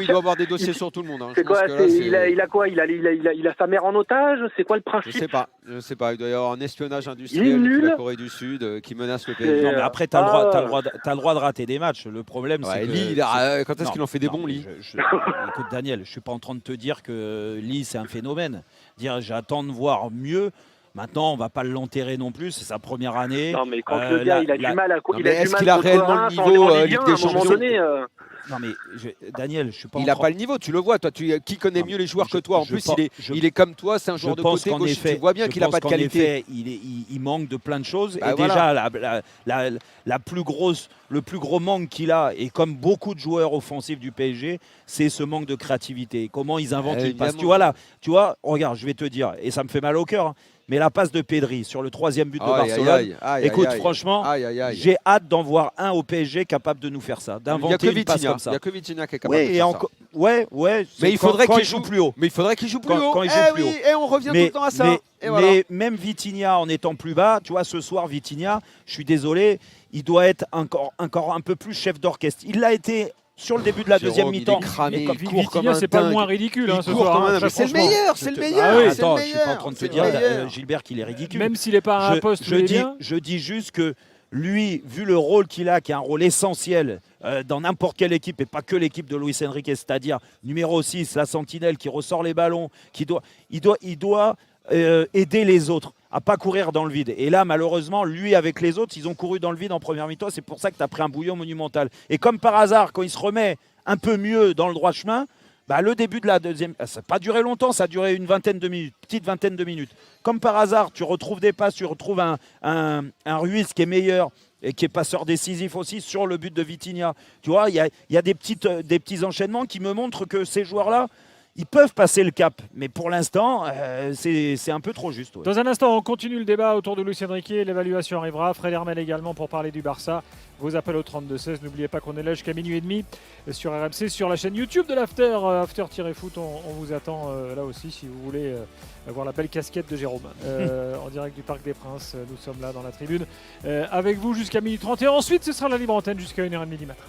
doit avoir des dossiers sur tout le monde. C'est quoi? Il a quoi? Il a sa mère en otage? C'est quoi le principe? Je sais pas. Il doit y avoir un espionnage industriel depuis la Corée du Sud qui menace le pays. Non, mais après, t'as le droit de rater des matchs. Le problème, c'est que Lee, quand est-ce qu'il en fait des bons, Lee? Écoute, Daniel, je suis pas en train de te dire que Lee c'est un phénomène. J'attends de voir mieux. Maintenant, on ne va pas l'enterrer non plus, c'est sa première année. Non, mais quand le gars, il a du mal à est-ce qu'il a réellement le niveau Ligue des Champions? Non, mais Daniel, je suis pas. Il n'a pas le niveau, tu le vois. Toi, qui connaît mieux les joueurs que toi? En plus, il est comme toi, c'est un joueur de côté gauche. Tu vois bien qu'il n'a pas de qualité. Il manque de plein de choses. Et déjà, le plus gros manque qu'il a, et comme beaucoup de joueurs offensifs du PSG, c'est ce manque de créativité. Comment ils inventent les passes. Tu vois, regarde, je vais te dire, et ça me fait mal au cœur. Mais la passe de Pedri sur le 3e but de Barcelone, écoute, franchement, j'ai hâte d'en voir un au PSG capable de nous faire ça, d'inventer une passe comme ça. Il n'y a que Vitinha qui est capable de faire ça. Mais il faudrait qu'il joue plus haut. Mais il faudrait qu'il joue plus haut. Et on revient tout le temps à ça. Mais même Vitinha en étant plus bas, tu vois, ce soir, Vitinha, je suis désolé, il doit être encore un peu plus chef d'orchestre. Il l'a été sur le début de la deuxième mi-temps. Vitinha, c'est pas le moins ridicule ce soir. C'est le meilleur, c'est le meilleur. Attends, je suis pas en train de te dire, Gilbert, qu'il est ridicule. Même s'il n'est pas à un poste je dis juste que lui, vu le rôle qu'il a, qui est un rôle essentiel dans n'importe quelle équipe, et pas que l'équipe de Luis Enrique, c'est-à-dire numéro 6, la sentinelle qui ressort les ballons, il doit aider les autres à pas courir dans le vide. Et là, malheureusement, lui avec les autres, ils ont couru dans le vide en première mi-temps. C'est pour ça que tu as pris un bouillon monumental. Et comme par hasard, quand il se remet un peu mieux dans le droit chemin, bah, le début de la deuxième, ça n'a pas duré longtemps, ça a duré une vingtaine de minutes, petite vingtaine de minutes. Comme par hasard, tu retrouves des passes, tu retrouves un Ruiz qui est meilleur et qui est passeur décisif aussi sur le but de Vitinha. Tu vois, il y a des petits enchaînements qui me montrent que ces joueurs-là, ils peuvent passer le cap. Mais pour l'instant, c'est un peu trop juste. Ouais. Dans un instant, on continue le débat autour de Luis Enrique. L'évaluation arrivera. Fred Hermel également pour parler du Barça. Vos appels au 32-16. N'oubliez pas qu'on est là jusqu'à minuit et demi sur RMC, sur la chaîne YouTube de l'After. After-Foot, on vous attend là aussi si vous voulez voir la belle casquette de Jérôme. En direct du Parc des Princes. Nous sommes là dans la tribune avec vous jusqu'à minuit 30. Et ensuite, ce sera la libre antenne jusqu'à 1h30 du matin.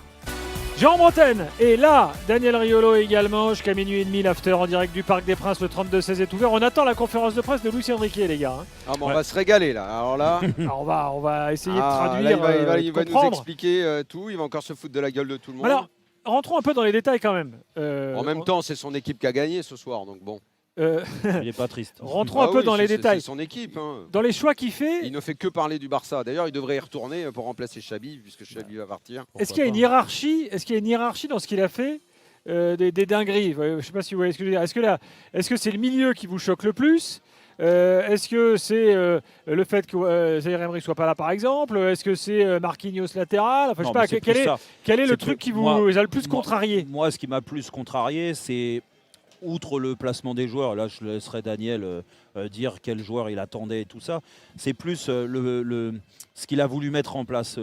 Jérôme Bretagne est là, Daniel Riolo également, jusqu'à minuit et demi, l'after en direct du Parc des Princes, le 32-16 est ouvert. On attend la conférence de presse de Luis Enrique, les gars. Hein. Ah bon, on va se régaler là. Alors là, Alors on va essayer de traduire, là, il va nous comprendre. expliquer tout, il va encore se foutre de la gueule de tout le monde. Alors, rentrons un peu dans les détails quand même. En même temps, c'est son équipe qui a gagné ce soir, donc bon. Il n'est pas triste. Rentrons un peu dans les détails. C'est son équipe. Hein. Dans les choix qu'il fait, Il ne fait que parler du Barça. D'ailleurs, il devrait y retourner pour remplacer Xabi, puisque Xabi va partir. est-ce qu'il y a une hiérarchie dans ce qu'il a fait des dingueries? Je ne sais pas si vous voyez ce que je veux dire. Est-ce que c'est le milieu qui vous choque le plus? Est-ce que c'est le fait que Zaïre Emery ne soit pas là, par exemple? Est-ce que c'est Marquinhos latéral? Enfin, je sais pas, quel est le truc qui vous a le plus contrarié? Moi, ce qui m'a plus contrarié, c'est, outre le placement des joueurs, là je laisserai Daniel dire quel joueur il attendait et tout ça, c'est plus ce qu'il a voulu mettre en place.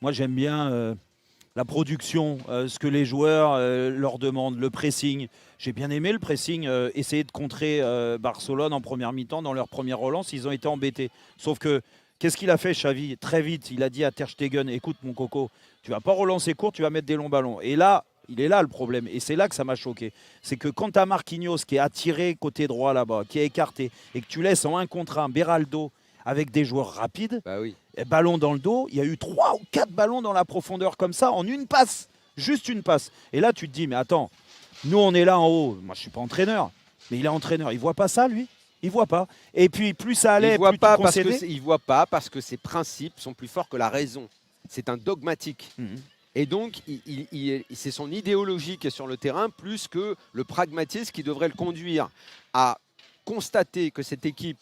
Moi j'aime bien la production, ce que les joueurs leur demandent, le pressing. J'ai bien aimé le pressing, essayer de contrer Barcelone en première mi-temps, dans leur première relance, ils ont été embêtés. Sauf que, qu'est-ce qu'il a fait, Xavi? Très vite, il a dit à Ter Stegen, écoute mon coco, tu vas pas relancer court, tu vas mettre des longs ballons. Et là, il est là le problème, et c'est là que ça m'a choqué. C'est que quand tu as Marquinhos qui est attiré côté droit là-bas, qui est écarté, et que tu laisses en 1 contre 1 Beraldo avec des joueurs rapides, Bah oui. ballon dans le dos, il y a eu 3 ou 4 ballons dans la profondeur comme ça, en une passe, juste une passe. Et là tu te dis, mais attends, nous on est là en haut, moi je suis pas entraîneur, mais il est entraîneur, il voit pas ça lui? Il voit pas. Et puis plus ça allait, plus tu concédais. Il voit pas parce que ses principes sont plus forts que la raison. C'est un dogmatique. Et donc, c'est son idéologie qui est sur le terrain plus que le pragmatisme qui devrait le conduire à constater que cette équipe,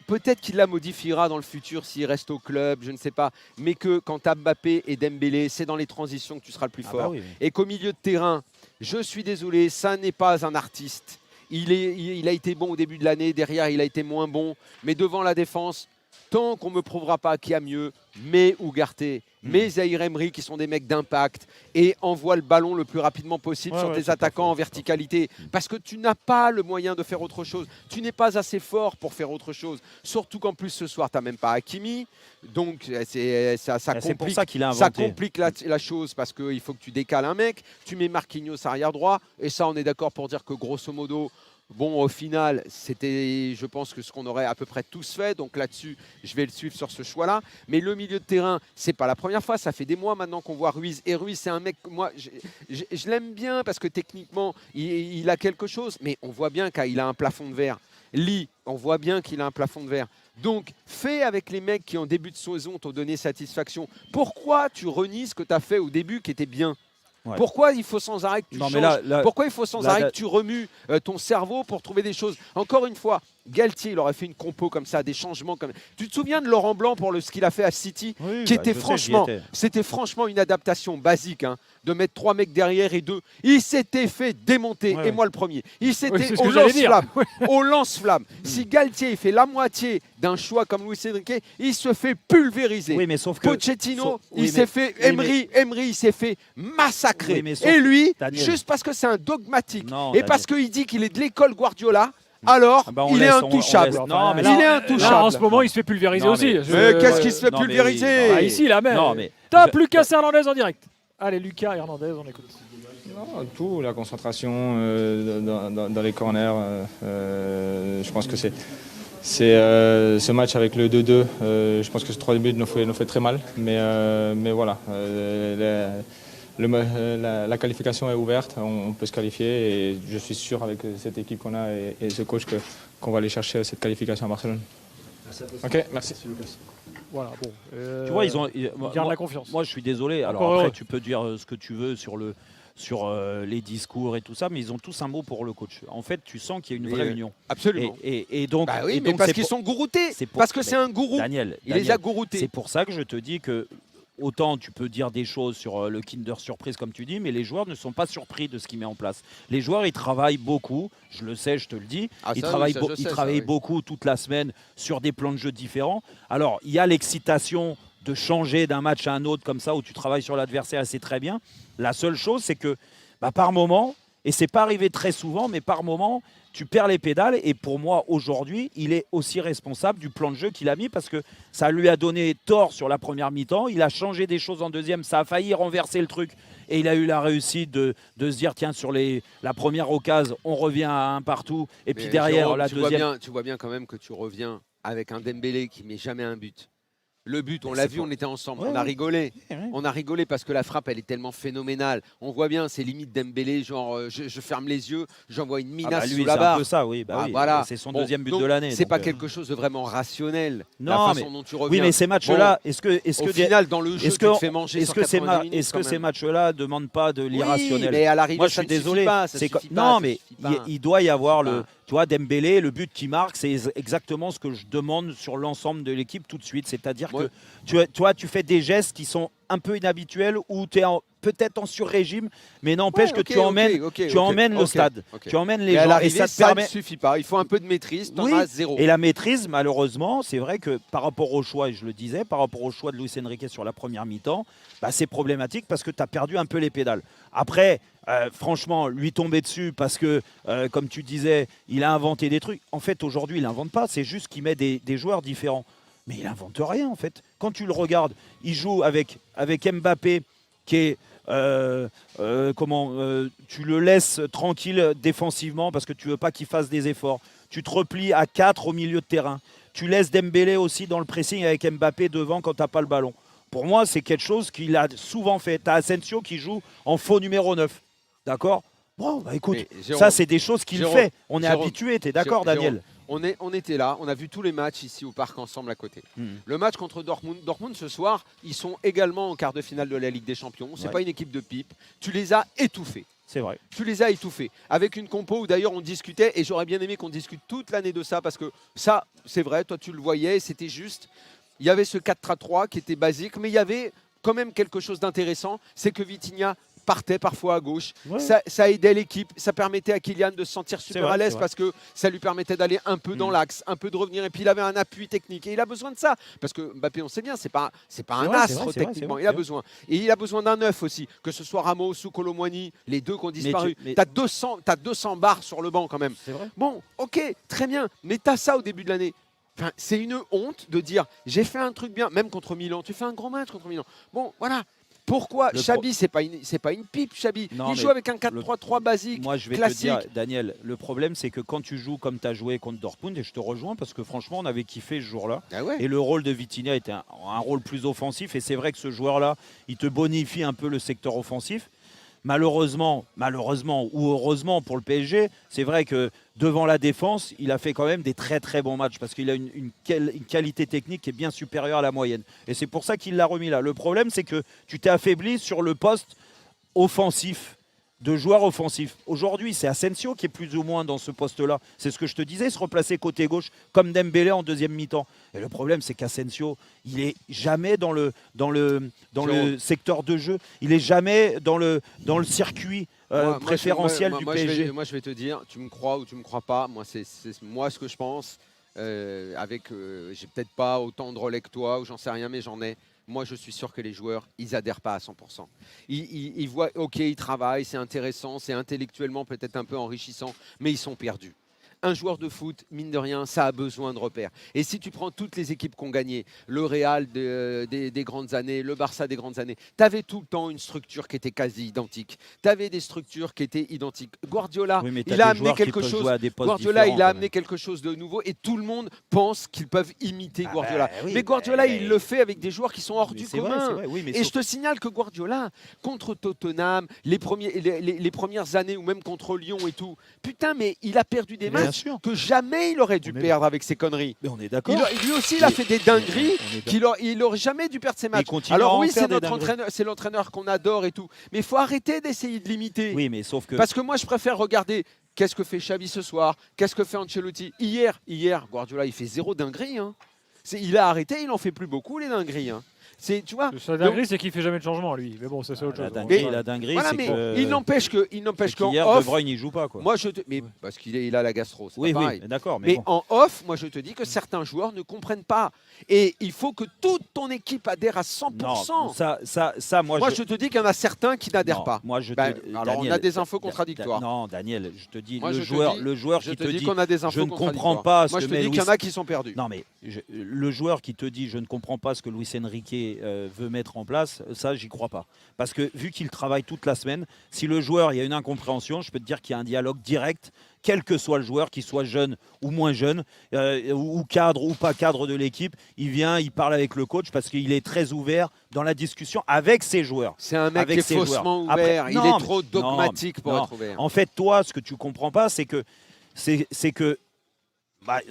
peut-être qu'il la modifiera dans le futur s'il reste au club, je ne sais pas, mais que quand tu as Mbappé et Dembélé, c'est dans les transitions que tu seras le plus fort. Bah oui. Et qu'au milieu de terrain, je suis désolé, ça n'est pas un artiste. Il a été bon au début de l'année, derrière il a été moins bon, mais devant la défense, tant qu'on ne me prouvera pas qu'il y a mieux, mais Ugarte, mais Zaïre Emery qui sont des mecs d'impact et envoient le ballon le plus rapidement possible sur des attaquants en verticalité. Parce que tu n'as pas le moyen de faire autre chose. Tu n'es pas assez fort pour faire autre chose. Surtout qu'en plus ce soir, tu n'as même pas Hakimi. Donc C'est pour ça qu'il a inventé. ça complique la chose parce qu'il faut que tu décales un mec. Tu mets Marquinhos arrière droit. Et ça, on est d'accord pour dire que grosso modo, bon, au final, c'était, je pense, que ce qu'on aurait à peu près tous fait. Donc là-dessus, je vais le suivre sur ce choix-là. Mais le milieu de terrain, c'est pas la première fois. Ça fait des mois maintenant qu'on voit Ruiz. Et Ruiz, c'est un mec, moi, je l'aime bien parce que techniquement, il a quelque chose. Mais on voit bien qu'il a un plafond de verre. Lee, on voit bien qu'il a un plafond de verre. Donc, fais avec les mecs qui, en début de saison, t'ont donné satisfaction. Pourquoi tu renies ce que tu as fait au début qui était bien ? Pourquoi il faut sans arrêt que tu changes ? Pourquoi il faut sans arrêt que tu remues ton cerveau pour trouver des choses ? Encore une fois, Galtier, il aurait fait une compo comme ça, des changements comme. Tu te souviens de Laurent Blanc pour ce qu'il a fait à City, qui était c'était franchement une adaptation basique, hein, de mettre 3 mecs derrière et 2. Il s'était fait démonter, et moi le premier. Il s'était au lance-flamme. Si Galtier fait la moitié d'un choix comme Luis Enrique, il se fait pulvériser. Oui, mais sauf que Pochettino, il s'est fait Emery, il s'est fait massacrer. Et lui, juste parce que c'est un dogmatique et parce qu'il dit qu'il est de l'école Guardiola. Alors, il est intouchable. Il est intouchable. En ce moment, il se fait pulvériser aussi. Mais qu'est-ce qui se fait pulvériser ici, la même. Top, Lucas Hernandez en direct. Allez, Lucas Hernandez, on écoute. Non, tout, la concentration dans les corners. Je pense que c'est ce match avec le 2-2. Je pense que ce 3 buts nous fait très mal. Mais voilà. La qualification est ouverte, on peut se qualifier et je suis sûr avec cette équipe qu'on a et ce coach qu'on va aller chercher cette qualification à Barcelone. Ok, merci. Voilà, bon. Tu vois, Ils gardent la confiance. Moi, je suis désolé. Alors Encore après, heureux. tu peux dire ce que tu veux sur les discours et tout ça, mais ils ont tous un mot pour le coach. En fait, tu sens qu'il y a une vraie union. Absolument. Et donc, Bah oui, et mais donc parce c'est qu'ils pour- sont gouroutés. c'est pour- Parce que c'est mais un gourou. Daniel, Il les a gouroutés. c'est pour ça que je te dis que autant tu peux dire des choses sur le Kinder Surprise comme tu dis, mais les joueurs ne sont pas surpris de ce qu'il met en place. Les joueurs, ils travaillent beaucoup, je le sais, je te le dis, Ah, ils ça, oui, travaillent, ça, beau- je sais, ils ça, travaillent oui. beaucoup toute la semaine sur des plans de jeu différents. Alors, il y a l'excitation de changer d'un match à un autre comme ça, où tu travailles sur l'adversaire et c'est très bien. La seule chose, c'est que par moment, et c'est pas arrivé très souvent, mais par moment, tu perds les pédales. Et pour moi, aujourd'hui, il est aussi responsable du plan de jeu qu'il a mis parce que ça lui a donné tort sur la première mi-temps. Il a changé des choses en deuxième. Ça a failli renverser le truc. Et il a eu la réussite de se dire tiens, sur la première occasion, on revient à un partout. Et puis Mais derrière, Jérôme, la deuxième. tu vois bien quand même que tu reviens avec un Dembélé qui met jamais un but. Le but, on Mais l'a c'est vu, pour- on était ensemble, Ouais, on a ouais. rigolé. Ouais. On a rigolé parce que la frappe, elle est tellement phénoménale. On voit bien, c'est limite Dembélé, genre je ferme les yeux, j'envoie une Ah minace bah lui, sous c'est la un barre. peu ça, oui. Bah Ah, oui. voilà. C'est son Bon, deuxième but donc, de l'année. C'est donc, pas quelque chose de vraiment rationnel. Non, la mais- façon dont tu reviens. Oui, mais ces matchs-là, est-ce au final, dans le jeu, est-ce tu que- te fais manger est-ce sur que ces 90 minutes est-ce que quand ces même. matchs-là ne demandent pas de Oui, l'irrationnel? mais à l'arrivée, Moi, je ça suis ne suffit désolé. pas, ça C'est suffit co- pas, non, ça mais suffit pas. il doit y avoir le. Ah. Tu vois, Dembélé, le but qui marque, c'est exactement ce que je demande sur l'ensemble de l'équipe tout de suite. C'est-à-dire Ouais. que tu fais des gestes qui sont un peu inhabituels ou tu es peut-être en sur-régime, mais n'empêche Ouais, que tu emmènes, le stade. Tu emmènes les Mais à gens et l'arrivée, ça te ça permet. ne suffit pas. Il faut un peu de maîtrise, t'en Oui, as zéro. et la maîtrise, malheureusement, c'est vrai que par rapport au choix, et je le disais, par rapport au choix de Luis Enrique sur la première mi-temps, c'est problématique parce que tu as perdu un peu les pédales. Après, franchement, lui tomber dessus parce que, comme tu disais, il a inventé des trucs. En fait, aujourd'hui, il n'invente pas, c'est juste qu'il met des joueurs différents. Mais il n'invente rien, en fait. Quand tu le regardes, il joue avec Mbappé qui est... tu le laisses tranquille défensivement parce que tu veux pas qu'il fasse des efforts. Tu te replies à 4 au milieu de terrain. Tu laisses Dembélé aussi dans le pressing avec Mbappé devant quand tu n'as pas le ballon. Pour moi, c'est quelque chose qu'il a souvent fait. Tu as Asensio qui joue en faux numéro 9. D'accord? Bon, écoute, Mais Jérôme, ça, c'est des choses qu'il Jérôme, fait. On est Jérôme, habitué, tu es d'accord, Jérôme, Daniel? On était là, on a vu tous les matchs ici au parc ensemble à côté. Mhm. Le match contre Dortmund. Dortmund ce soir, ils sont également en quart de finale de la Ligue des Champions. C'est Ouais. pas une équipe de pipe. Tu les as étouffés. C'est vrai. Tu les as étouffés. Avec une compo où d'ailleurs on discutait, et j'aurais bien aimé qu'on discute toute l'année de ça, parce que ça, c'est vrai, toi tu le voyais, c'était juste. Il y avait ce 4-3 qui était basique, mais il y avait quand même quelque chose d'intéressant, c'est que Vitinha partait parfois à gauche. Ouais. Ça aidait l'équipe, ça permettait à Kylian de se sentir super vrai, à l'aise c'est vrai. parce que ça lui permettait d'aller un peu dans l'axe, un peu de revenir, et puis il avait un appui technique et il a besoin de ça parce que Mbappé, on sait bien, c'est pas un vrai, c'est astre vrai, c'est vrai, techniquement, c'est il a vrai. besoin, et il a besoin d'un neuf aussi, que ce soit Ramos ou Colomwani, les deux qui ont disparu. mais- T'as 200 barres sur le banc quand même. C'est vrai. Bon, ok, très bien, mais t'as ça au début de l'année. Enfin, c'est une honte de dire j'ai fait un truc bien, même contre Milan. Tu fais un grand match contre Milan. Bon, voilà. Pourquoi Le Xabi, c'est pas une pipe, Xabi. Non, Il mais joue avec un 4-3-3 basique. Moi, je vais classique. te dire, Daniel, le problème, c'est que quand tu joues comme tu as joué contre Dortmund, et je te rejoins parce que franchement, on avait kiffé ce jour-là. Ah ouais. Et le rôle de Vitinha était un rôle plus offensif. Et c'est vrai que ce joueur-là, il te bonifie un peu le secteur offensif. Malheureusement ou heureusement pour le PSG, c'est vrai que devant la défense, il a fait quand même des très très bons matchs parce qu'il a une qualité technique qui est bien supérieure à la moyenne. Et c'est pour ça qu'il l'a remis là. Le problème, c'est que tu t'es affaibli sur le poste offensif, de joueurs offensifs. Aujourd'hui, c'est Asensio qui est plus ou moins dans ce poste-là. C'est ce que je te disais, se replacer côté gauche comme Dembélé en deuxième mi-temps. Et le problème, c'est qu'Asensio, il est jamais dans le secteur de jeu. Il est jamais dans le circuit préférentiel du PSG. Moi, je vais te dire, tu me crois ou tu me crois pas. Moi, c'est moi ce que je pense. J'ai peut-être pas autant de relais que toi, ou j'en sais rien, mais j'en ai. Moi, je suis sûr que les joueurs, ils adhèrent pas à 100%. Ils voient, ok, ils travaillent, c'est intéressant, c'est intellectuellement peut-être un peu enrichissant, mais ils sont perdus. Un joueur de foot, mine de rien, ça a besoin de repères. Et si tu prends toutes les équipes qui ont gagné, le Real des grandes années, le Barça des grandes années, tu avais tout le temps une structure qui était quasi identique. Tu avais des structures qui étaient identiques. Guardiola, Oui, mais t'as il a des amené joueurs qui quelque peuvent chose. jouer à des postes Guardiola, différents, il a quand amené même. quelque chose de nouveau et tout le monde pense qu'ils peuvent imiter Ah Guardiola. bah oui, mais Guardiola, mais- il le fait avec des joueurs qui sont hors Mais du c'est vrai, commun. c'est vrai, oui, mais Et sauf- je te signale que Guardiola, contre Tottenham, les premières années ou même contre Lyon et tout, putain, mais il a perdu des Bien matchs sûr. que jamais il aurait dû On est- perdre avec ses conneries. Mais on est d'accord. Lui aussi, il a fait des dingueries On est il aurait jamais dû perdre ses matchs. continue à Alors en oui, faire c'est des notre dingueries. entraîneur, c'est l'entraîneur qu'on adore et tout. Mais il faut arrêter d'essayer de l'imiter. Oui, mais sauf que. Parce que moi, je préfère regarder qu'est-ce que fait Xavi ce soir, qu'est-ce que fait Ancelotti. Hier, Guardiola, il fait 0 dinguerie. Hein. Il a arrêté, il en fait plus beaucoup les dingueries. Hein. Tu vois. Sa dinguerie, c'est qu'il fait jamais de changement, lui. Mais bon, ça, c'est autre chose. La dinguerie, Voilà, c'est mais que. il n'empêche qu'en Hier, off, De Bruyne, il joue pas, quoi. moi mais parce qu'il a la gastro, c'est Oui, pas pareil. oui, d'accord. Mais Mais bon. en off, moi je te dis que certains joueurs ne comprennent pas. Et il faut que toute ton équipe adhère à 100%. Non, ça, moi, Moi je te dis qu'il y en a certains qui n'adhèrent non, pas. Moi, je Ben, te, alors Daniel, on a des infos contradictoires. Non, Daniel, je te dis, Moi, le je te joueur, dis- le joueur Je qui te te dis dit, qu'on a des infos je ne comprends contradictoires. pas ce Moi que je te met dis qu'il y en Luis- a qui sont perdus. Non, mais le joueur qui te dit, je ne comprends pas ce que Luis Enrique veut mettre en place, ça, j'y crois pas. Parce que vu qu'il travaille toute la semaine, si le joueur, il y a une incompréhension, je peux te dire qu'il y a un dialogue direct, quel que soit le joueur, qu'il soit jeune ou moins jeune, ou cadre ou pas cadre de l'équipe, il vient, il parle avec le coach parce qu'il est très ouvert dans la discussion avec ses joueurs. C'est un mec Avec qui est ses faussement joueurs. ouvert. Après- Il non, est trop mais- dogmatique pour non. être ouvert. En fait, toi, ce que tu comprends pas, c'est que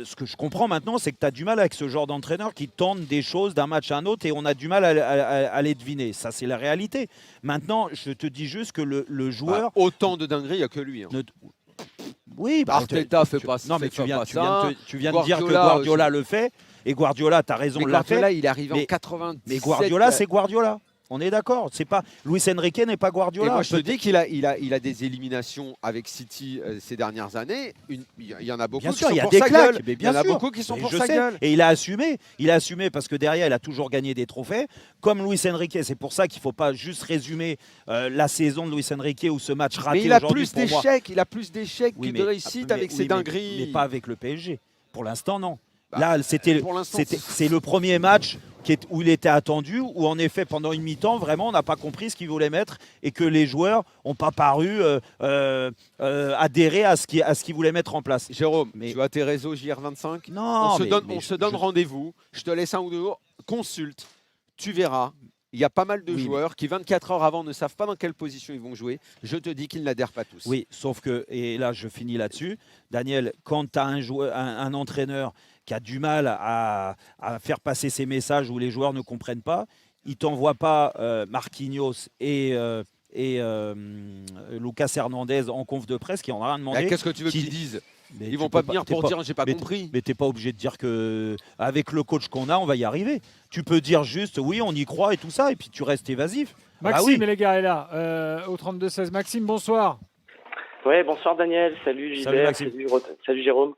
ce que je comprends maintenant, c'est que tu as du mal avec ce genre d'entraîneur qui tente des choses d'un match à un autre et on a du mal à les deviner. Ça, c'est la réalité. Maintenant, je te dis juste que le joueur. Autant de dingueries, il n'y a que lui. Hein. ne- Oui, Arteta fait pas Non, mais fait tu viens pas de ça. dire que Guardiola Guardiola le fait. Et Guardiola, tu as raison, Mais l'a fait. Guardiola, il est arrivé en Mais- 97. Mais Guardiola, c'est Guardiola. On est d'accord. C'est pas Luis Enrique n'est pas Et Guardiola. moi, je te dis qu'il a des éliminations avec City ces dernières années. Il y en a beaucoup Bien qui sûr, sont il y a pour des sa claques. gueule. Mais Il y bien en a sûr. beaucoup qui sont Mais pour je sa sais. gueule. Et il a assumé. Il a assumé parce que derrière, il a toujours gagné des trophées. Comme Luis Enrique. C'est pour ça qu'il ne faut pas juste résumer la saison de Luis Enrique ou ce match raté Mais il a aujourd'hui plus pour moi. d'échecs. Il a plus d'échecs Oui, que mais- de réussites mais- avec oui, ses mais- dingueries. Mais pas avec le PSG. Pour l'instant, non. Bah, Là, pour l'instant, c'est le premier match où il était attendu, où en effet, pendant une mi-temps, vraiment, on n'a pas compris ce qu'il voulait mettre et que les joueurs n'ont pas paru adhérer à ce qu'il voulait mettre en place. Jérôme, Mais- tu as tes réseaux JR25. Non, On se donne rendez-vous. Je te laisse un ou deux jours. Consulte. Tu verras. Il y a pas mal de Oui, joueurs qui 24 heures avant ne savent pas dans quelle position ils vont jouer. Je te dis qu'ils n'adhèrent pas tous. Oui, sauf que, et là je finis là-dessus, Daniel, quand tu as un entraîneur qui a du mal à faire passer ses messages où les joueurs ne comprennent pas, il t'envoie pas Marquinhos et Lucas Hernandez en conf de presse qui en a rien demandé. Qu'est-ce que tu veux Qui- qu'ils disent Mais Ils tu vont peux pas venir t'es pour dire j'ai pas mais compris. Mais tu n'es pas obligé de dire que avec le coach qu'on a, on va y arriver. Tu peux dire juste oui, on y croit et tout ça, et puis tu restes évasif. Maxime, Ah oui. les gars, est là, au 32-16. Maxime, bonsoir. Ouais, bonsoir Daniel, salut Gilbert, Salut, Maxime. salut Jérôme.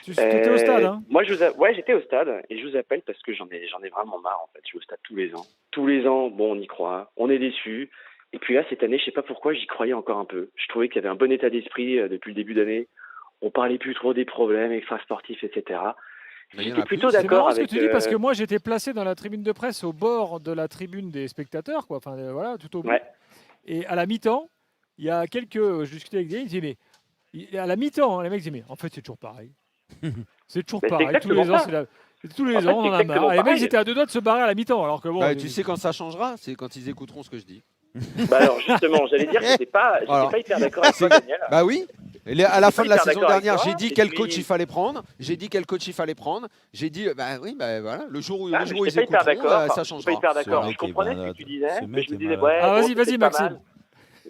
Tu étais au stade, hein? Moi, ouais, j'étais au stade et je vous appelle parce que j'en ai vraiment marre en fait. Je vais au stade tous les ans. Tous les ans, bon, on y croit, on est déçus. Et puis là, cette année, je sais pas pourquoi, j'y croyais encore un peu. Je trouvais qu'il y avait un bon état d'esprit depuis le début d'année. On parlait plus trop des problèmes extra-sportifs, etc. Mais il y en J'étais a plutôt plus. C'est d'accord marrant ce que avec. tu dis parce que moi j'étais placé dans la tribune de presse au bord de la tribune des spectateurs, quoi. Enfin voilà, tout au bout. Ouais. Et à la mi-temps, il y a je discutais avec des gens, ils disaient mais à la mi-temps, les mecs disaient mais en fait c'est toujours pareil. C'est toujours Mais c'est pareil. Tous les exactement ans, ça. tous les En fait, ans, on c'est en a exactement marre. Et les mecs pareil. ils étaient à 2 doigts de se barrer à la mi-temps, alors que bon. Tu sais quand ça changera, c'est quand ils écouteront ce que je dis. Bah alors justement, j'allais dire que j'étais pas hyper d'accord avec toi, Daniel. Bah oui. À la fin de la hyper saison d'accord avec dernière, toi, j'ai dit et quel puis- coach il fallait prendre. J'ai dit quel coach il fallait prendre. J'ai dit bah oui, bah voilà, le jour où, Ah, le mais jour où ils j'étais pas hyper écouteront, d'accord. ça Enfin, j'étais changera. pas hyper d'accord. Ce Je mec est comprenais ce que malade. tu disais, Ce mais mec je me est disais malade. ouais. Ah, bon, vas-y, c'est vas-y, pas Maxime. mal.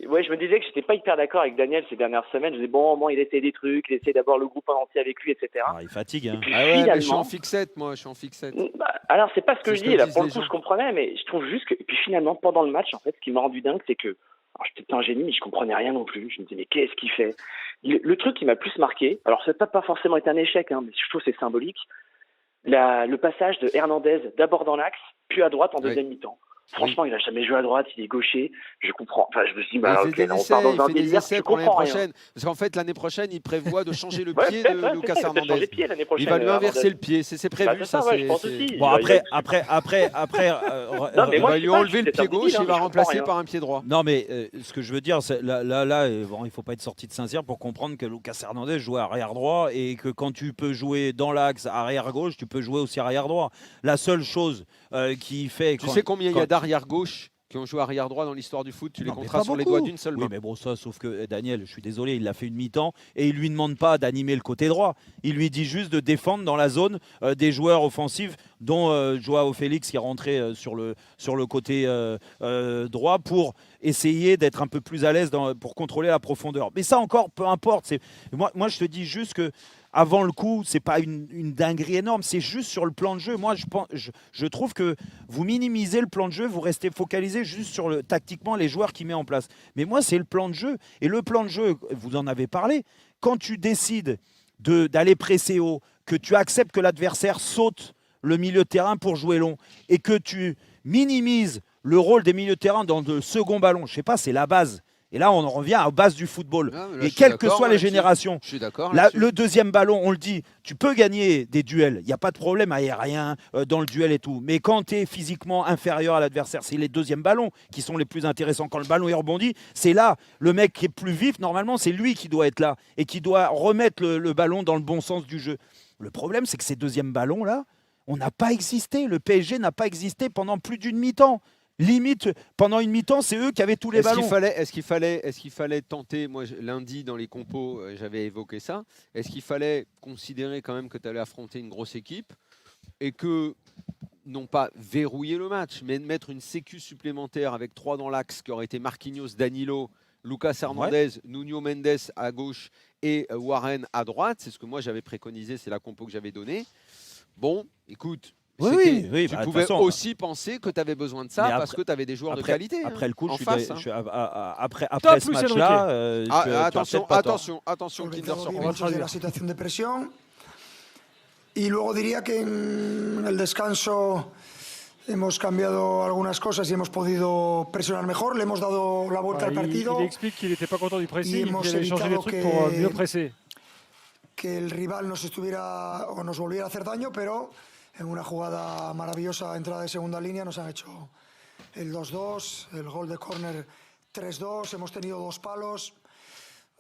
Ouais, je me disais que j'étais pas hyper d'accord avec Daniel ces dernières semaines. Je disais bon, au moins il essaie des trucs, il essaie d'avoir le groupe en entier avec lui, etc. Ah, il fatigue. Hein. Et puis Ah ouais, mais je suis finalement, en fixette, moi, je suis en fixette. bah, alors c'est pas ce que C'est je ce dis que là. disent Pour le les coup, gens. je comprenais, mais je trouve juste que et puis finalement pendant le match, en fait, ce qui m'a rendu dingue, c'est que alors j'étais pas un génie, mais je comprenais rien non plus. Je me disais mais qu'est-ce qu'il fait? Le truc qui m'a le plus marqué, alors ça n'a pas forcément été un échec, hein, mais je trouve que c'est symbolique. Le passage de Hernandez d'abord dans l'axe, puis à droite en deuxième mi-temps. Franchement, il a jamais joué à droite, il est gaucher. Je comprends. Enfin, je me suis dit, bah, Il ok, fait là, des on part essais, dans un il fait des délire, essais je pour l'année comprends rien. prochaine. Parce qu'en fait, l'année prochaine, il prévoit de changer le Ouais, pied peut-être, de ouais, Lucas peut-être changer Hernandez. de pied l'année prochaine. Il va lui inverser Hernandez. le pied, c'est Bah, prévu. c'est ça, ouais, je pense aussi. Bon, Il va- après, Non, mais Il moi, va je lui sais pas, enlever le c'est pied un gauche, débile, il hein, va je comprends remplacer rien. par un pied droit. Non, mais ce que je veux dire, c'est bon, il faut pas être sorti de Saint-Cyr pour comprendre que Lucas Hernandez joue arrière droit et que quand tu peux jouer dans l'axe arrière gauche, tu peux jouer aussi arrière droit. La seule chose qui fait. Tu sais combien il y a d'arrière gauche qui ont joué arrière droit dans l'histoire du foot. Tu les Non, mais compteras pas sur les beaucoup. doigts d'une seule main. Oui, mais bon, ça, sauf que Daniel, je suis désolé, il a fait une mi-temps et il lui demande pas d'animer le côté droit. Il lui dit juste de défendre dans la zone des joueurs offensifs, dont Joao Félix qui est rentré sur le côté droit pour essayer d'être un peu plus à l'aise pour contrôler la profondeur. Mais ça encore, peu importe. Moi, je te dis juste que avant le coup, c'est pas une dinguerie énorme, c'est juste sur le plan de jeu. Moi, je trouve que vous minimisez le plan de jeu, vous restez focalisé juste sur tactiquement les joueurs qu'il met en place. Mais moi, c'est le plan de jeu. Et le plan de jeu, vous en avez parlé, quand tu décides d'aller presser haut, que tu acceptes que l'adversaire saute le milieu de terrain pour jouer long et que tu minimises le rôle des milieux de terrain dans le second ballon, je sais pas, c'est la base. Et là, on en revient aux bases du football. Là, et quelles que soient les générations, je suis d'accord. le deuxième ballon, on le dit, tu peux gagner des duels. Il n'y a pas de problème aérien dans le duel et tout. Mais quand tu es physiquement inférieur à l'adversaire, c'est les deuxièmes ballons qui sont les plus intéressants. Quand le ballon est rebondi, c'est là. Le mec qui est plus vif, normalement, c'est lui qui doit être là et qui doit remettre le ballon dans le bon sens du jeu. Le problème, c'est que ces deuxièmes ballons-là, on n'a pas existé. Le PSG n'a pas existé pendant plus d'une mi-temps. Limite, pendant une mi-temps, c'est eux qui avaient tous les ballons. Est-ce qu'il fallait tenter, moi lundi dans les compos, j'avais évoqué ça, est-ce qu'il fallait considérer quand même que tu allais affronter une grosse équipe et que, non pas verrouiller le match, mais mettre une sécu supplémentaire avec 3 dans l'axe qui aurait été Marquinhos, Danilo, Lucas Hernandez, Nuno Mendes à gauche et Warren à droite, c'est ce que moi j'avais préconisé, c'est la compo que j'avais donnée. Bon, écoute... Oui, tu pouvais aussi penser que tu avais besoin de ça parce que tu avais des joueurs de qualité. Après le coup, après ce match-là... attention, Kinder sur de la situación de presión. Y luego diría que en el descanso hemos cambiado algunas cosas y hemos podido presionar mejor. Le hemos dado la vuelta al partido. Il explique qu'il n'était pas content du pressing, qu'il avait changé les trucs pour mieux presser. Que el rival nos estuviera o nos volviera a hacer daño, pero en una jugada maravillosa, entrada de segunda línea, nos han hecho el 2-2, el gol de córner 3-2, hemos tenido 2 palos.